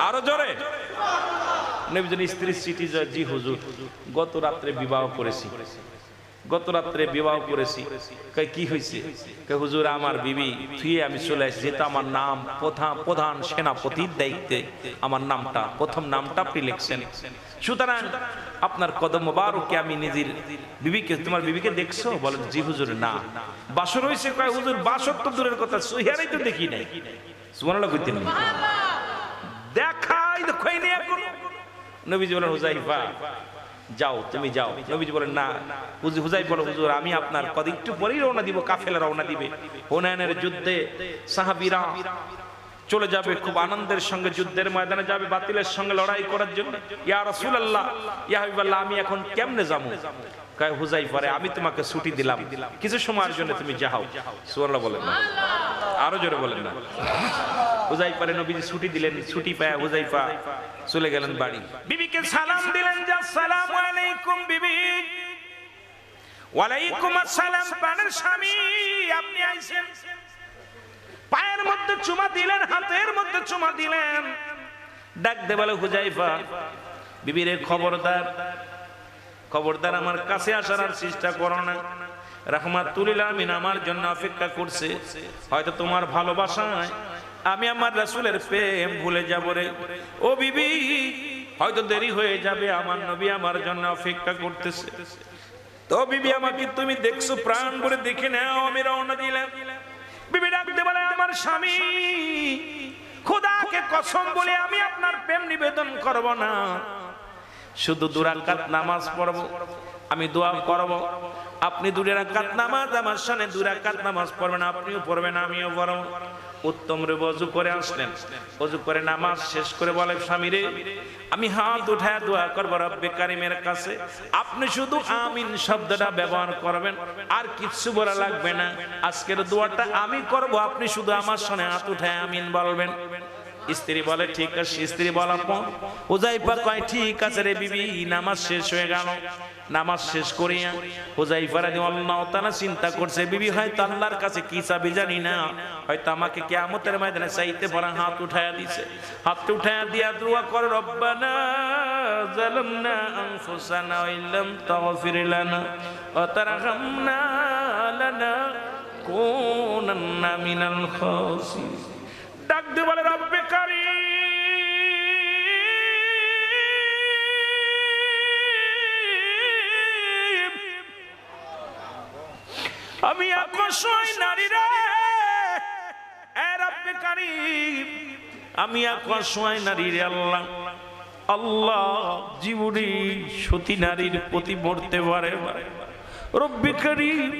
আরো জোরে। নবীজির স্ত্রীর চিঠি। জি হুজুর, গত রাত্রে বিবাহ করেছি, গত রাত্রে বিবাহ করেছি। কি হয়েছে? হুজুর আমার বিবি থুয়ে আমি চলে আসছি, যেহেতু আমার নাম প্রধান সেনাপতির দায়িত্বে আমার নামটা, প্রথম নামটা আপনি লিখছেন, সুতরাং আপনার কদম মোবারকে আমি নিজের বিবিকে, তোমার বিবিকে দেখছো? বলে, জি হুজুর না। বাসর হয়েছে? কয় হুজুর বাসর তো দূরের কথা, সুহিয়ারাই তো দেখি নাই। সুবহানাল্লাহ কইতেন না, দেখাই তো কই নিয়ে এখন। নবীজি বলেন, হুযায়ফা যাও, তুমি যাও। নবীজি বলেন, না। হুযায়ফা বলে, হুজুর আমি আপনার কদ একটু পরেই রওনা দিব, কাফেলা রওনা দিবে, হুনাইনের যুদ্ধে সাহাবীরা চলে যাবে, খুব আনন্দের সঙ্গে যুদ্ধের ময়দানে যাবে, বাতিলের সঙ্গে লড়াই করার জন্য। ইয়া রাসূলুল্লাহ, ইয়া হাবিবাল্লাহ, আমি এখন কেমনে যাবো? কয় হুযায়ফা রে আমি তোমাকে ছুটি দিলাম, কিছু সময়ের জন্য তুমি যাও। সুবহানাল্লাহ বলেন না, আরো জোরে বলেন না। হুযায়ফা রে নবীজি ছুটি দিলেন। ছুটি পায় হুযায়ফা চলে গেলেন বাড়ি। বিবিকে সালাম দিলেন, যে আসসালামু আলাইকুম বিবি। ওয়ালাইকুম আসসালাম প্রাণের স্বামী, আপনি আইছেন। পায়ের মধ্যে চুমা দিলেন, হাতের মধ্যে চুমা দিলেন। ডাক দে বলে, হুযায়ফা বিবি রে খবরদার, খবরদার আমার কাছে আসার আর চেষ্টা করো না। রাহমাতুল লিল আলামিন আমার জন্য অপেক্ষা করছে, হয়তো তোমার ভালোবাসায় আমি আমার রাসূলের প্রেম ভুলে যাব রে। ও বিবি হয়তো দেরি হয়ে যাবে, আমার নবী আমার জন্য অপেক্ষা করতেছে। তো বিবি আমাকে তুমি দেখছো, প্রাণ ভরে দেখে নাও। আমি রওনা দিলাম। বিবি ডাকতে বলে, আমার স্বামী খোদাকে কসম বলে আমি আপনার প্রেম নিবেদন করব না, শুধু 2 রাকাত নামাজ পড়ব, আমি দোয়া করব। আপনি 2 রাকাত নামাজ আমার সামনে 2 রাকাত নামাজ পড়বেন, আপনিও পড়বেন আমিও পড়ব। উত্তম রে ওযু করে আসলেন, ওযু করে নামাজ শেষ করে বলে, স্বামী রে আমি হাত উঠায় দোয়া করব রব্বে কারীমের কাছে, আপনি শুধু আমিন শব্দটা ব্যবহার করবেন, আর কিছু বলা লাগবে না। আজকের দোয়াটা আমি করব, আপনি শুধু আমার সামনে হাত উঠায় আমিন বলবেন। স্ত্রী বলে, ঠিক আছে। স্ত্রী বলার পর হুযায়ফা কয়, ঠিক আছে রে বিবি। নামাজ শেষ হয়ে গেল। নামাজ শেষ করিয়া হুযায়ফা রাদিয়াল্লাহু তাআলা চিন্তা করছে, বিবি হয়তো আল্লাহর কাছে কি চাবি জানি না, হয়তো আমাকে কিয়ামতের ময়দানে চাইতে পারে। হাত উঠায়া দিছে, হাত উঠায়া দিয়া দোয়া করে, রব্বানা যালামনা আনফুসানা ওয়া ইল্লাম তাগফির লানা ওয়া তারহামনা লাকুনান্না মিনাল খাসিরিন। ডাক দিয়ে বলে রব্বে কারীম, আমি আকর্ষণ নারী রে, এ রব্বে কারীম আমি আকর্ষণ নারী রে আল্লাহ। আল্লাহ জীবনী সতী নারীর প্রতি মরতে পারে। রব্বে কারীম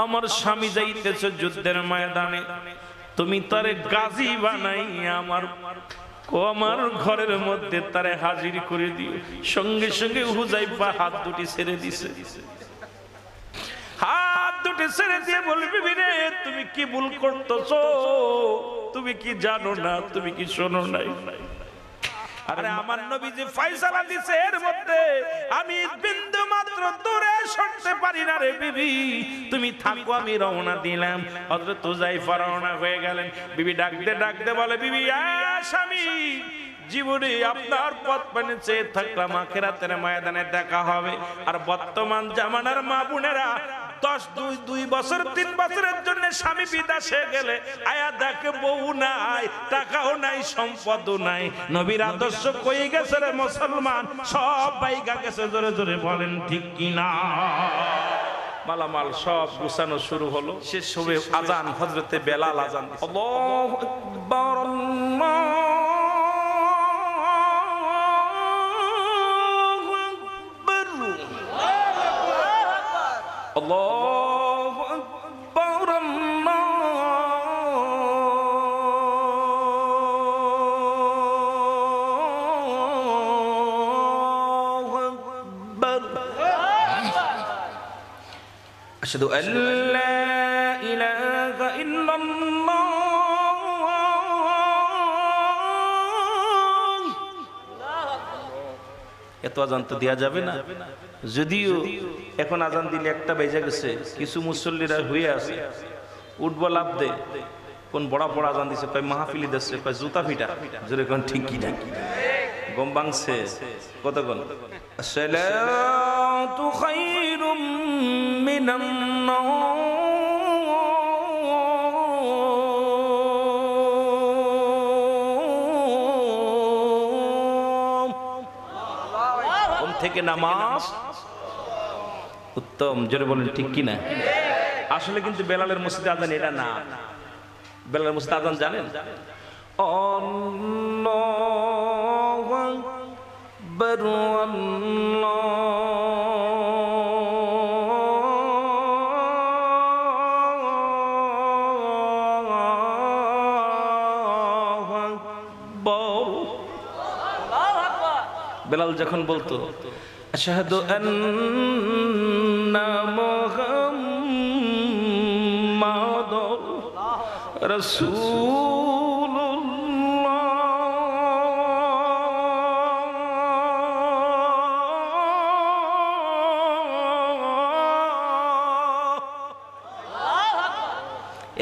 আমার স্বামী যাইতেছে যুদ্ধের ময়দানে, তুমি তারে গাজী বানাই আমার ঘরের মধ্যে তারে হাজির করে দিও। সঙ্গে সঙ্গে হুযায়ফা হাত দুটি ছেড়ে দিছে, হাত দুটি ছেড়ে দিয়ে বলবি রে তুমি কি ভুল করতেছো, তুমি কি জানো না, তুমি কি শোনো নাই? আরে আমার নবী যে ফয়সালা দিছে এর মধ্যে আমি বিন্দু মাত্র দূরে সরতে পারি না রে বিবি, তুমি থাকো আমি রওনা দিলাম। হযরত হুযায়ফা রওনা হয়ে গেলেন। বিবি ডাকতে বলে বিবি স্বামী জীবনে আপনার পথ পানে চেয়ে থাকলাম আখিরাতের ময়দানে দেখা হবে। আর বর্তমান জামানার মা বোনেরা 2 বছর 3 বছরের জন্য স্বামী বিদেশে গেলে আয়া দেখে বউ নাই, টাকাও নাই, সম্পদও নাই। নবীর আদর্শ কই গেছে রে মুসলমান, সব বাইগা গেছে। জোরে জোরে বলেন ঠিক কিনা? মালামাল সব গুছানো শুরু হলো, শেষ হবে আজান। হযরতে বেলাল আজান, আল্লাহু আকবার আল্লাহু আকবার আল্লাহু আকবার। আশহাদু আল্লা ইলাহা ইল্লাল্লাহ। এত আজান তো দেয়া যাবে না, যদিও এখন আজান দিলে 1টা বেজে গেছে। কিছু মুসল্লিরা হয়ে আছে, উঠবো লাভ দে, কোন বড় আজান দিছে, কয় মাহফিলি দিচ্ছে, কয় জুতা ফিটা। জোরে কোন ঠিক কি না? গম বাংছে কতক্ষণ? আসসালাতু খায়রুম মিনান নাওম থেকে নামাজ উত্তম। জোরে বলেন ঠিক কি না? আসলে কিন্তু বেলালের মসজিদে আজান এটা না। বেলালের মসজিদে আজান জানেন? আল্লাহু আকবার আল্লাহু আকবার। বেলাল যখন বলতো আশহাদু আন্না মুহাম্মাদুর রাসূলুল্লাহ,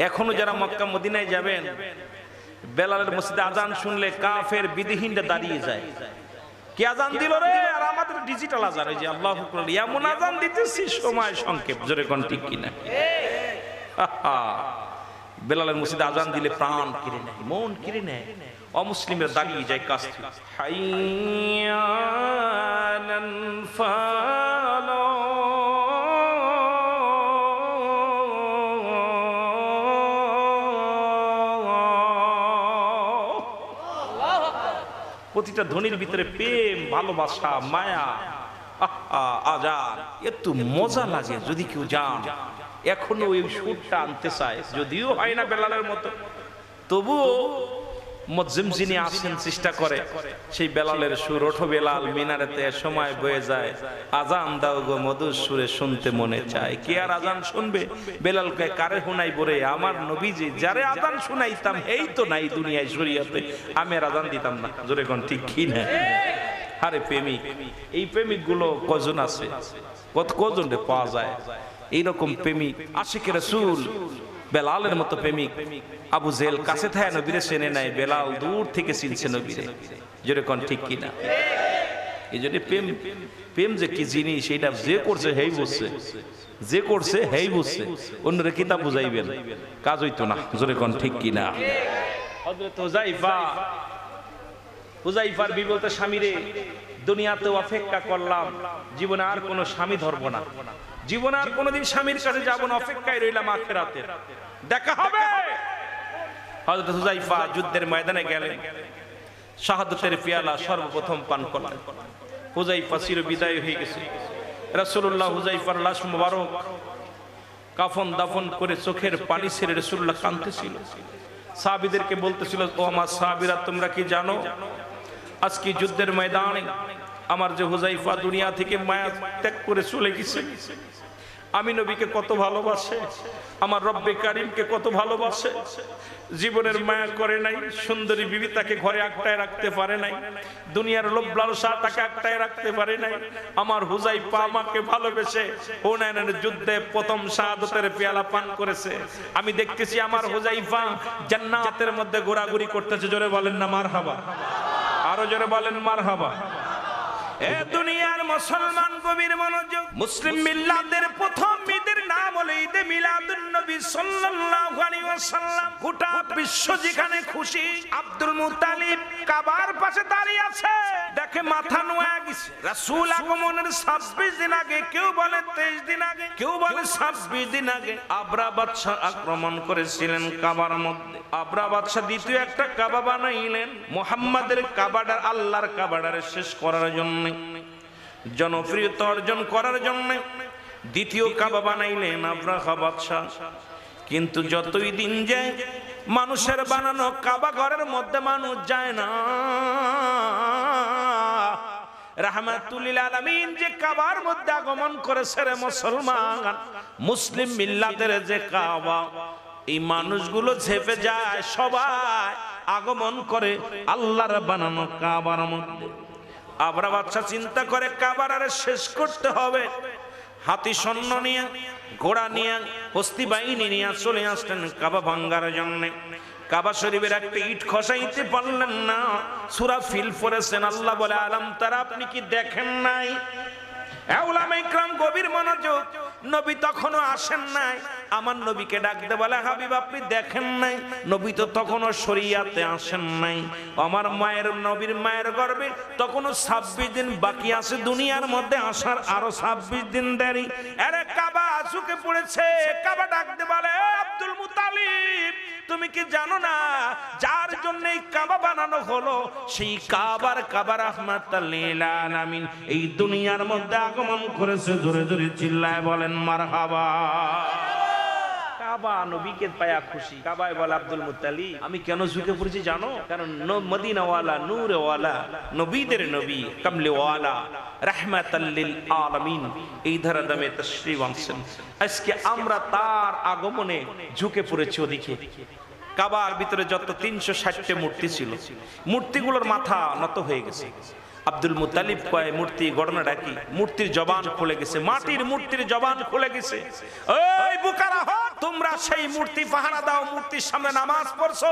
এখনো যারা মক্কা মদিনায় যাবেন বেলালের মসজিদে আজান শুনলে কাফের বিধিহীনরা দাঁড়িয়ে যায়। কি আজান দিল রে? আর আমাদের ডিজিটাল আজান, ওই যে আল্লাহু আকবার এমন আজান দিতেছি সময় সংক্ষেপ। জোরে কোন ঠিক কিনা? বেলালের মসজিদে আজান দিলে প্রাণ কেড়ে নেয়, মন কেড়ে নেয়। অমুসলিমরা দাঁড়িয়ে যায় কাছ থেকে, হাইয়া আলাল ফালাহ। প্রতিটা ধ্বনির ভিতরে প্রেম, ভালোবাসা, মায়া। আজান এত মজা লাগে যদি কেউ জান। এখনো ওই সুরটা আনতে চায়, যদিও হয় না বেলালের মতো, তবুও মুজ্জিম যিনি আসেন চেষ্টা করে সেই বেলালের সুর। ওঠো বেলাল মিনারেতে সময় বয়ে যায়, আজান দাও গো মধুর সুরে শুনতে মনে চায়। কে আর আজান শুনবে? বেলালকে কারে শুনাই বলে? আমার নবীজি যারে আজান শুনাইতাম এই তো নাই দুনিয়ায় শরীয়তে, আমি আর আজান দিতাম না। জোরে কোন ঠিক কি না? আরে প্রেমিক, এই প্রেমিক গুলো কজন আছে? কজন রে পাওয়া যায় এইরকম প্রেমিক? আশিকে রাসূল বেলালের মতো প্রেমিক। আবু জেল কাছে থাকে নবীরে চেনে নাই, বেলাল দূর থেকে চিনছে নবীরে। জোরে কোন ঠিক কিনা? এই জন্য প্রেম প্রেম যে কি জিনিস সেটা যে করছে হেই বুঝছে, যে করছে হেই বুঝছে, অন্যরা কিতাব বুঝাইবেন কাজ হইতো না। জোরে কোন ঠিক কিনা? হযরত হুযাইফার বিবি বলতে, স্বামীরে দুনিয়াতেও অপেক্ষা করলাম, জীবনে আর কোনো স্বামী ধরবো না, জীবনে আর কোনোদিন স্বামীর কাছে যাব না, অপেক্ষায় রইলাম আখিরাতে দেখা হবে। হযরত হুযাইফা যুদ্ধের ময়দানে গেলেন, শাহাদাতের পেয়ালা সর্বপ্রথম পান করলেন। হুযাইফা চির বিদায় হয়ে গেছে। রাসূলুল্লাহ হুযাইফার লাশ মুবারক কাফন দাফন করে চোখের পানি ছেড়ে রাসূলুল্লাহ কাঁদতেছিল। সাহাবীদেরকে বলতেছিল, ও আমার সাহাবীরা, তোমরা কি জানো আজকে যুদ্ধের ময়দানে আমার যে হুযাইফা দুনিয়া থেকে মায়া ত্যাগ করে চলে গেছে, আমি নবীকে কত ভালোবাসে, আমার রব্বে কারিমকে কত ভালোবাসে, জীবনের মায়া করে নাই, সুন্দরী বিবি তাকে ঘরে আটকায় রাখতে পারে নাই, দুনিয়ার লোভ লালসা তাকে আটকায় রাখতে পারে নাই। আমার হুযাইফা আমাকে ভালোবেসে হুনাইনের যুদ্ধে প্রথম শাহাদাতের পেয়ালা পান করেছে। আমি দেখতেছি আমার হুযাইফা জান্নাতের মধ্যে ঘোরাঘুরি করতেছে। জোরে বলেন না মারহাবা, আরো জোরে বলেন মারহাবা। এ দুনিয়ার মুসলমান গভীর মনোযোগ, মুসলিম মিল্লাতের প্রথম ঈদের নাম হলো ঈদে মিলাদুন নবী সাল্লাল্লাহু আলাইহি ওয়াসাল্লাম। গোটা বিশ্ব যেখানে খুশি, আব্দুল মুত্তালিব কাবার পাশে দাঁড়িয়ে আছে, দেখে মাথা নোয়া গেছে। রাসূল আগমনের 26 দিন আগে, কেউ বলে 23 দিন আগে, কেউ বলে 26 দিন আগে আবরা বাদশা আক্রমণ করেছিলেন কাবার মধ্যে। আবরা বাদশা দ্বিতীয় একটা কাবা বানাইলেন, মুহাম্মাদের কাবাটা আল্লাহর কাবাটারে শেষ করার জন্য, জনপ্রিয়তা অর্জন করার জন্য দ্বিতীয় কাবা বানাইলেন আবরাহা বাদশা। কিন্তু যতই দিন যায় মানুষের বানানো কাবা ঘরের মধ্যে মানুষ যায় না। রাহমাতুল লিল আলামিন যে কাবার মধ্যে আগমন করেছে রে মুসলমান, মুসলিম মিল্লাতের যে কাবা, এই মানুষগুলো ঝেপে যায়, সবাই আগমন করে আল্লাহর বানানো কাবার মধ্যে। আবরা বাদশা চিন্তা করে কাবার আরে শেষ করতে হবে, হাতি সৈন্য নিয়ে, ঘোড়া নিয়ে, হস্তি বাহিনী নিয়ে চলে আসলেন কাবা ভাঙ্গার জন্য। কাবা শরীফের একটা ইট খসাইতে পারলেন না। সূরা ফিল পড়েছেন, আল্লাহ বলে, আলাম তারা, আপনি কি দেখেন নাই? উলামা ইকরাম গভীর মনোযোগ, নবী তখনও আসেন নাই। আমার নবীকে ডাকতে বলে, হাবিব আপনি দেখেন নাই? নবী তো তখনও শরিয়াতে আসেন নাই। আমার মায়ের, নবীর মায়ের গর্ভে তখনও 26 দিন বাকি আছে, দুনিয়ার মধ্যে আসার আরো 26 দিন দেরি। আরে কাবা ঝুঁকে পড়েছে। কাবা ডাকতে বলে, আব্দুল মুত্তালিব তুমি কি জানো না যার জন্য এই কাবা বানানো হলো, সেই কাবা রাহমাতাল লিল আলামিন এই দুনিয়ার মধ্যে আগমন করেছে। জোরে জোরে চিল্লায় বলেন মারহাবা। কাবা নবীকে পায়া খুশি। কাবায় বলে, আব্দুল মুত্তালিব আমি কেন ঝুঁকে পড়েছি জানো? কারণ মদিনাওয়ালা, নূরওয়ালা, নবীদের নবী, কামলিওয়ালা, রাহমাতাল লিল আলামিন এই ধারা দামে তাশরীফ আনছেন। আজকে আমরা তার আগমনে ঝুঁকে পড়েছি ওদিকে। কাবার ভিতরে যত 360টা মূর্তি ছিল, মূর্তিগুলোর মাথা নত হয়ে গেছে। আব্দুল মুত্তালিব কয়, মূর্তি ঘটনাটা কি? মূর্তির জবান খুলে গেছে, মাটির মূর্তির জবান খুলে গেছে। ওই বুকারা, তোমরা সেই মূর্তি পাহারা দাও, মূর্তির সামনে নামাজ পড়ছো,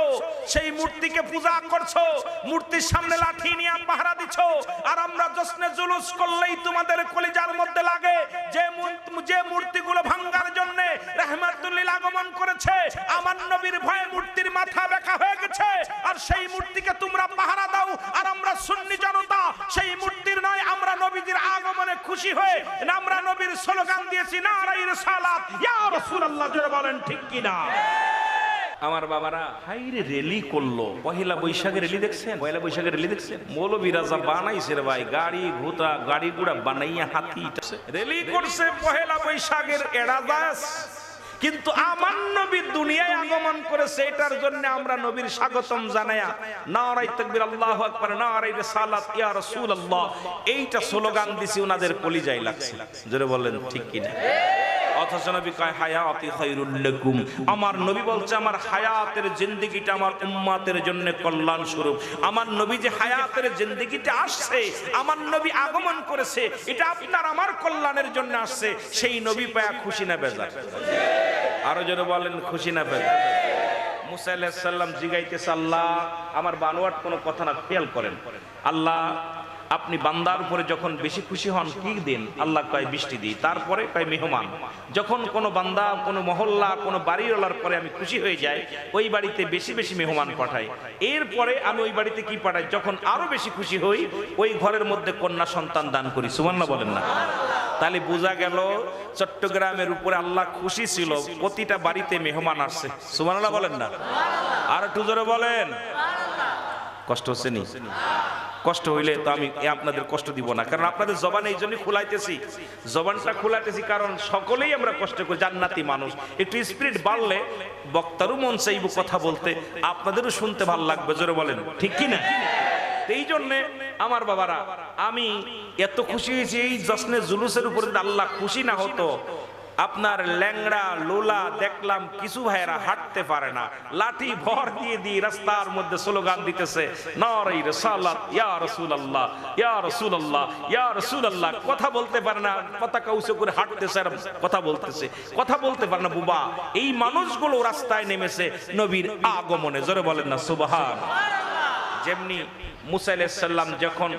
সেই মূর্তিকে পূজা করছো, মূর্তির সামনে লাঠি নিয়ে পাহারা দিছো, আর আমরা জশ্নে জুলুস করলেই তোমাদের কলিজার মধ্যে লাগে যে মূর্তিগুলো ভাঙার জন্য রাহমাতুল লিল আগমন করেছে, আমার নবীর ভয়ে মূর্তির মাথা বেঁকা হয়ে গেছে, আর সেই মূর্তিকে তোমরা পাহারা দাও। আর আমরা সুন্নি জনতা সেই মূর্তির নয়, আমরা নবীজির আগমনে খুশি হয়ে আমরা নবীর স্লোগান দিয়েছি, নারায়ে রিসালাত, ইয়া রাসূলুল্লাহ। জোরে বলেন ঠিক কিনা? আমার বাবারা হাইরে রেলি করলো। পহেলা বৈশাখের রেলি দেখছেন? পয়লা বৈশাখের রেলি দেখছেন? মৌলবী রাজা বানাইছে রে ভাই, গাড়ি ঘোড়া গাড়ি গুড়া বানাইয়া হাতি রেলি করছে পহেলা বৈশাখের এড়াদাস। কিন্তু আমার নবী দুনিয়ায় আগমন করেছে, এটার জন্য আমরা নবীর স্বাগতম জানায়া নারায়ে তাকবীর, আল্লাহু আকবার, নারায়ে রিসালাত, ইয়া রাসূলুল্লাহ এইটা স্লোগান দিছি, ওনাদের কলিজায় লাগছে। জোরে বলেন ঠিক কিনা? অথচ নবী কয়, হায়াতি খায়রুল লাকুম, আমার নবী বলছে আমার হায়াতের জিন্দেগিটা আমার উম্মতের জন্য কল্যাণ স্বরূপ। আমার নবী যে হায়াতের জিন্দেগিতে আসছে, আমার নবী আগমন করেছে, এটা আপনার আমার কল্যাণের জন্য আসছে। সেই নবী পায়া খুশি না বেজার? আরো জোরে বলেন খুশি না বেজার? মুসা আলাইহিস সালাম জিগাইতেছে, আল্লাহ আমার বানোয়াট কোনো কথা না, খেয়াল করেন, আল্লাহ আপনি বান্দার উপরে যখন বেশি খুশি হন কি দেন? আল্লাহ কয় বৃষ্টি দিই, তারপরে কয় মেহমান। যখন কোনো বান্দা কোনো মহল্লা কোনো বাড়িওয়ালার পরে আমি খুশি হয়ে যাই, ওই বাড়িতে বেশি বেশি মেহমান পাঠাই। এরপরে আমি ওই বাড়িতে কি পাঠাই? যখন আরো বেশি খুশি হই, ওই ঘরের মধ্যে কন্যা সন্তান দান করি। সুবহানাল্লাহ বলেন না? তাহলে বোঝা গেল চট্টগ্রামের উপরে আল্লাহ খুশি ছিল, প্রতিটা বাড়িতে মেহমান আসছে। সুবহানাল্লাহ বলেন না? আর একটু জোরে বলেন। কষ্ট হচ্ছে নি? কষ্ট হইলে তো আমি আপনাদের কষ্ট দিব না, কারণ আপনাদের জবান এই জন্য খুলাইতেছি, জবানটা খুলাইতেছি কারণ সকলেই আমরা কষ্ট করি, জান্নাতি মানুষ। একটু স্পিরিট বাড়লে বক্তারও মন চাইব কথা বলতে, আপনাদেরও শুনতে ভালো লাগবে। জোরে বলেন ঠিক কি না? এই জন্যে আমার বাবারা, আমি এত খুশি হয়েছি এই জশ্নে জুলুসের উপরে। আল্লাহ খুশি না হতো, আপনার ল্যাংড়া লোলা দেখলাম কিছু ভাইয়েরা হাঁটতে পারে না, লাঠি ভর দিয়ে দিয়ে রাস্তার মধ্যে স্লোগান দিতেছে, নারায়ে রিসালাত, ইয়া রাসূলুল্লাহ, ইয়া রাসূলুল্লাহ, ইয়া রাসূলুল্লাহ। কথা বলতে পারে না, পতাকা উঁচু করে হাঁটতেছে আর কথা বলতেছে, কথা বলতে পারে না। বুবা, এই মানুষগুলো রাস্তায় নেমেছে নবীর আগমনে। জোরে বলেন না সুবহানাল্লাহ। যেমনি মুসা আলাইহিস সালাম যখন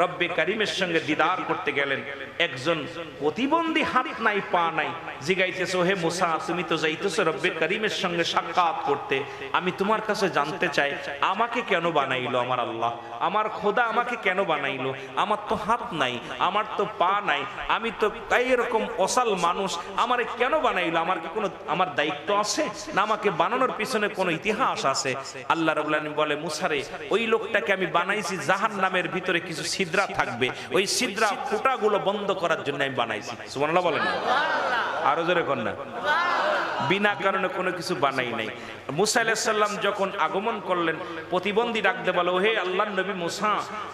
রব্বে কারীমের সঙ্গে দিদার করতে গেলেন, একজন প্রতিবন্ধী, হাত নাই পা নাই, জিগাইতেছে, হে মুসা, তুমি তো যাইতেছো রব্বে কারীমের সঙ্গে সাক্ষাৎ করতে, আমি তোমার কাছে জানতে চাই আমাকে কেন বানাইলো আমার আল্লাহ? আমার খোদা আমাকে কেন বানাইলো? আমার তো হাত নাই, আমার তো পা নাই, আমি তো এরকম অসাল মানুষ, আমারে কেন বানাইলো? আমার কি কোনো আমার দায়িত্ব আছে না আমাকে বানানোর পিছনে কোনো ইতিহাস আছে? আল্লাহ রাব্বুল আলামিন বলে, মুসারে, ওই লোকটাকে আমি বানাইছি জাহান্নামের ভিতরে কিছু ছিদ্রা থাকবে, ওই ছিদ্রা ফুটাগুলো বন্ধ করার জন্য আমি বানাইছি। সুবহানাল্লাহ বলেন না? আরো জোরে কোন না? বিনা কারণে কোনো কিছু বানাই নাই। মুসা আলাইহিস সালাম যখন আগমন করলেন, প্রতিবন্ধী ডাকতে বলে, হে আল্লাহর নবী মুসা,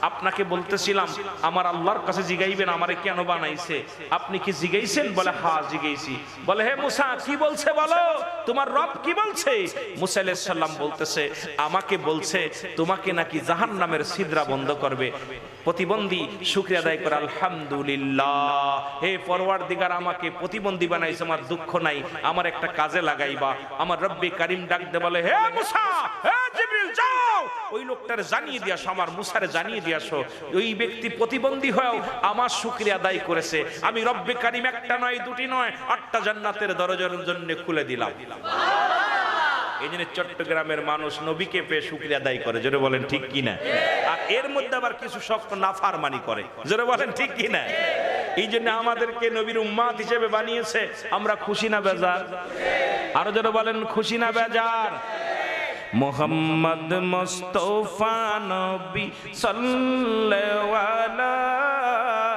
আপনাকে বলতেছিলাম আমার আল্লাহর কাছে জিগাইবেন আমারে কেন বানাইছে, আপনি কি জিগাইছেন? বলে, হ্যাঁ জিগাইছি। বলে, হে মুসা কি বলছে বলো, তোমার রব কি বলছে? মুসা আলাইহিস সালাম বলতেছে, আমাকে বলছে তোমাকে নাকি জাহান্নামের ছিদ্রা বন্ধ করবে। প্রতিবন্ধী শুকরিয়া আদায় করে, আলহামদুলিল্লাহ, হে পরওয়ারদিগার, আমাকে প্রতিবন্ধী বানাইছে, আমার দুঃখ নাই, আমার একটা কাজে লাগাইবা। আমার রব্বে কারীম ডাকতে বলে, হে মুসা, হে জিবরিল, যাও ওই লোকটার জানিয়ে দিয়ে আসো, আমার মুসারে জানিয়ে দিয়ে আসো, ওই ব্যক্তি প্রতিবন্ধী হয়েও আমার শুকরিয়া আদায় করেছে। আমি রব্বে কারীম একটা নয় দুটি নয় 8টা জান্নাতের দরজার জন্য খুলে দিলাম। এই জন্য চট্টগ্রামের মানুষ নবীকে পেয়ে শুকরিয়া আদায় করে। জোরে বলেন ঠিক কিনা? আর এর মধ্যে আবার কিছু শক্ত নাফরমানি করে। জোরে বলেন ঠিক কিনা? এই জন্য আমাদেরকে নবীর উম্মত হিসেবে বানিয়েছে। আমরা খুশি না বেজার? আরো জোরে বলেন খুশি না বেজার? মুহাম্মদ মুস্তাফা নবী সাল্লাল্লাহু আলাইহি,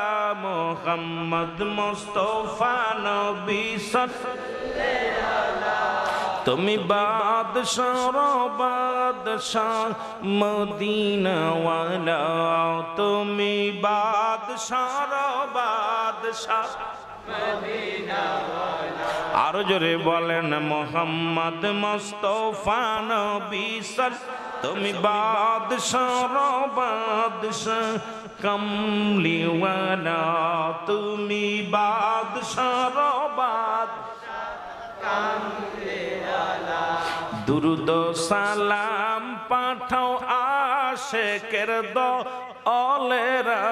মুহাম্মদ মুস্তাফা নবী সাল্লাল্লাহু আলাইহি, তুমি বাদশাহ বাদশাহ মদিনা ওয়ালা, তুমি বাদশাহ বাদশাহ মদিনা ওয়ালা। আরো জোরে বলেন মুহাম্মদ মুস্তাফা নবী সাল্লাল্লাহু, তুমি বাদশাহ বাদশাহ কমলি ওয়ালা, তুমি বাদশাহ বাদশাহ কমলি ওয়ালা। দুরুদ সালাম পাঠাও আশিকের দলেরা,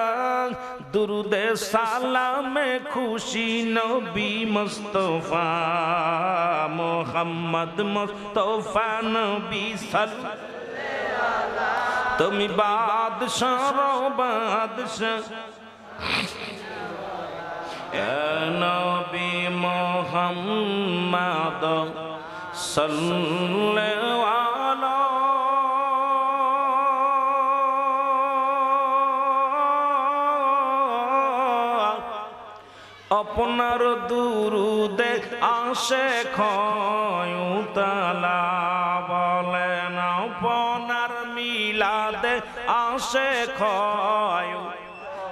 দুরুদে সালামে খুশি নবী মুস্তাফা, মুহাম্মদ মুস্তাফা নবী সাল্লাল্লাহু আলাইহি, তুমি বাদশাহ বাদশাহ নবী মুহাম্মদ সাল্লাল্লাহু আলাইহি। আপনার দুরুদে আসে ক্ষয়তালা, বলেন আপনার মিলাদে আসে ক্ষয়।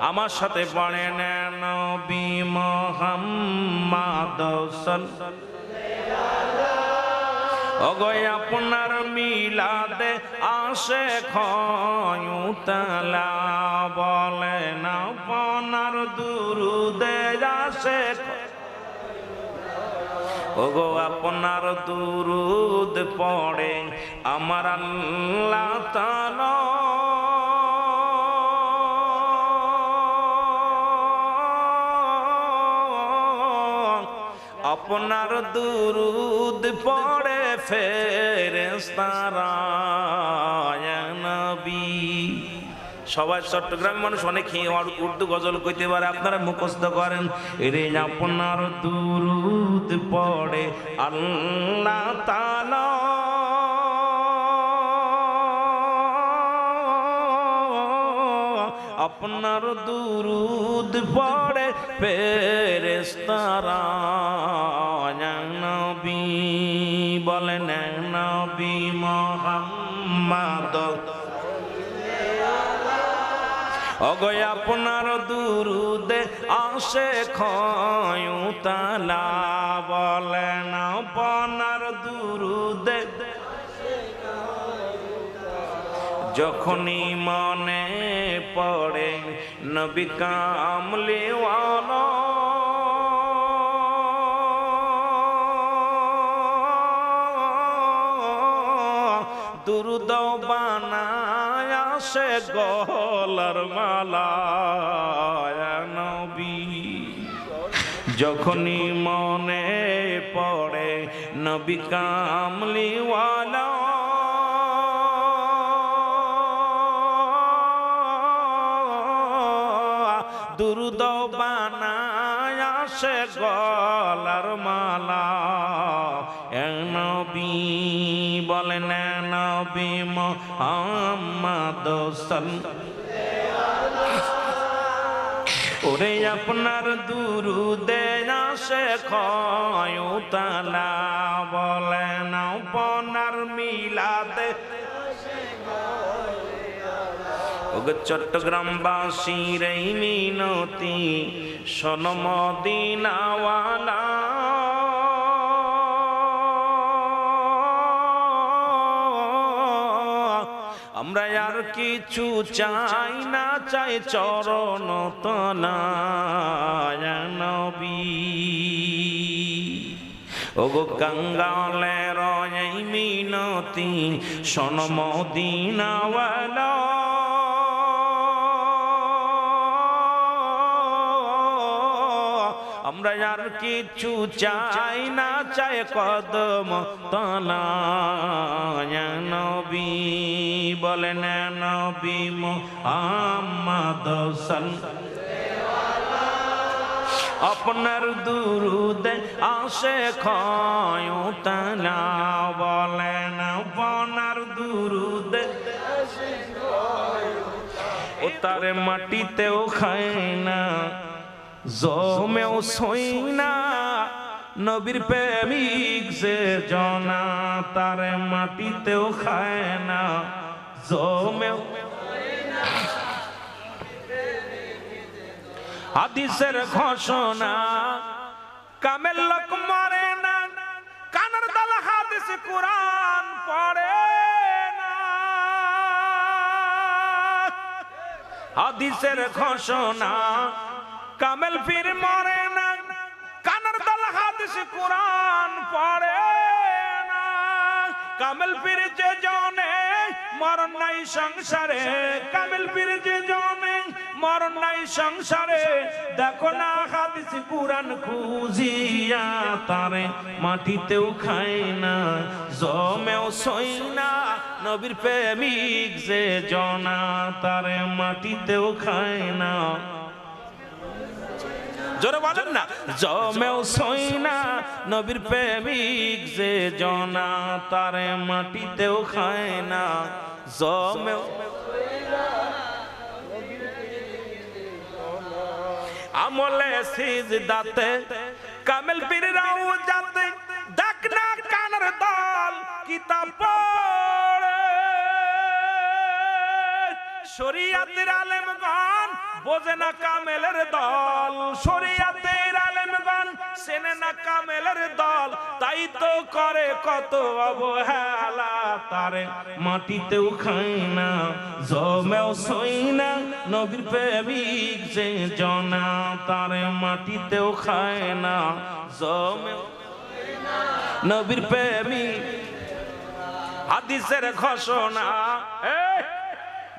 আমার সাথে পড়েন নবী মুহাম্মদ সাল্লাল্লাহু আলাইহি, ওগো আপনার মিলাদে আসে ক্ষয়তালা, বলেন আপনার দুরুদে আসে। ওগো আপনার দুরুদ পড়ে আমার আল্লাহ তাআলা, আপনার দুরুদ পড়ে ফেরেশতারা ইয়া নবী। সবাই চট্টগ্রামের মানুষ অনেক উর্দু গজল কইতে পারে, আপনারা মুখস্থ করেন। রে আপনার দুরুদ পড়ে আল্লাহ তাআলা, আপনার দুরুদ পড়ে ফেরেশতারা ইয়া নবী। বলেন নবী মুহাম্মদ ওগো আপনার দুরুদে আসে খয়ুতালা। বলেন আপনার দুরুদে যখনই মনে পড়ে নবী কামলিওয়ালা, দুরুদ বানায় আসে গলার মালা ইয়া নবী। যখনই মনে পড়ে নবী কামলিওয়ালা, দুরুদ বানায় আসে গলার মালা ইয়া নবী। বলেন নবী মুহাম্মদ ওরে আপনার দুরুদে আসে খয়ুতালা। বলেন আপনার মিলাদে ওগো চট্টগ্রামবাসীর এই মিনতি শোনো মদিনাওয়ালা, আমরা আর কিছু চাই না, চাই চরণ তলা ইয়া নবী। ওগো কাঙ্গালের এই মিনতি শোনো মদিনাওয়ালা, আমরা আর কিছু চাই না, চাই কদম তলা ইয়া নবী। বলেন নবী মুহাম্মদ আপনার দুরুদে আসে খয়ুতালা। বলেন আপনার দুরুদে ও তারে মাটিতেও খায় না, জমেও ছই না, নবীর প্রেমিক যে জনা তারে মাটিতেও খায় না, জমেও। হাদিসের ঘোষণা কামেল লোক মরে না, কানের দাল হাদিস কুরআন পড়ে না। হাদিসের ঘোষণা কামেল পীর মরে না, কানের দাল হাদিস কুরআন পড়ে না। কামেল পীর যে জনে মরণ নাই সংসারে, কামেল পীর যে জনে মরণ নাই সংসারে, দেখো না হাদিস কুরআন খুঁজিয়া তারে মাটিতেও খায় না, জমেও ছই না, নবীর প্রেমিক যে জনা তারে মাটিতেও খায় না। জোরে বলেন না, জমেও ছই না, নবীর প্রেমিক যে জনা তারে মাটিতেও খায় না, জমেও। আমলে সিজদাতে কামেল পীর রাউজাতে, দেখ না কানের দল কিতাব পড়ে। শরীয়তের আলেমগণ বোঝে না কামেলের দল, শরীয়তের আলেমগণ চেনে না কামেলের দল, তাই তো করে কত অবহেলা, তারে মাটিতেও খায় না, জমেও ছই না, নবীর প্রেমিক যে জনা তারে মাটিতেও খায় না, জমেও নবীর প্রেমিক। হাদিসের ঘোষণা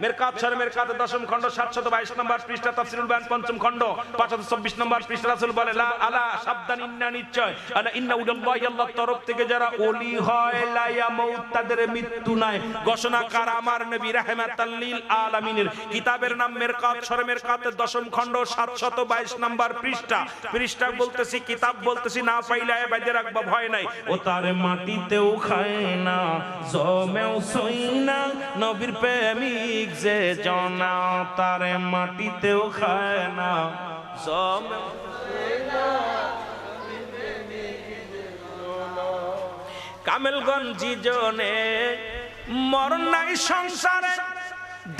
মেরকাত শরীফ মেরকাতের 10ম খণ্ড 722 নম্বর পৃষ্ঠা তাফসীরুল বায়ান 5ম খণ্ড 524 নম্বর পৃষ্ঠা রাসূল বলে লা আলা সাবধান ইন্না নিশ্চয় আলা ইন্না উদাল্লাহি আল্লাহর তরফ থেকে যারা ওলি হয় লা ইয়ামুত তাদের মৃত্যু নাই ঘোষণাকার আমার নবী রাহমাতাল লিল আলামিনের কিতাবের নাম মেরকাত শরীফ মেরকাতের 10ম খণ্ড 722 নম্বর পৃষ্ঠা বলতেছি কিতাব বলতেছি না পাইলে বাইরে রাখবা ভয় নাই ও তার মাটিতেও খায় না জমেও সই না নবীর প্রেমিক যে জনা তার মাটিতেও খায় না জমেও কামেলগঞ্জি জনে মরণ নাই সংসারে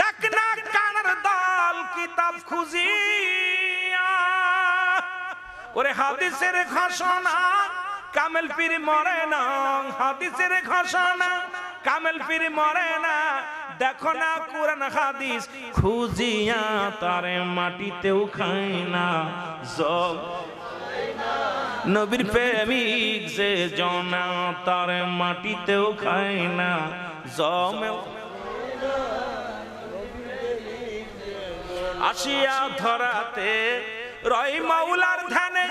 দেখ না কানার দল কিতাব খুঁজিয়া ওরে হাদিসের ঘোষণা কামেল পীর মরে না হাদিসের ঘোষণা কামেল পীর মরে না দেখো না কুরআন হাদিস খুঁজিয়া তারে মাটিতেও খায় না জব নবীর প্রেমিক যে জনা তারে মাটিতেও খায় না জমেও আসিয়া ধরাতে রয় মাওলার ধ্যানে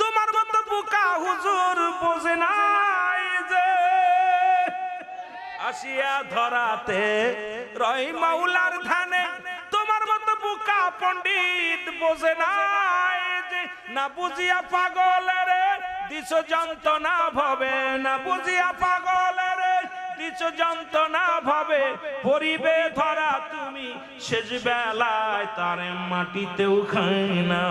তোমার মতো বোকা হুজুর বোঝে নাই যে আসিয়া ধরাতে রয় মাওলার ধ্যানে তোমার মতো বোকা পণ্ডিত বোঝে নাই যে না বুঝিয়া পাগলের দিছো যন্ত্রণা ভবে না বুঝিয়া পাগলের দিছো যন্ত্রণা ভবে পরিবে ধরা তুমি শেষ বেলায় তারে মাটিতেও খায় না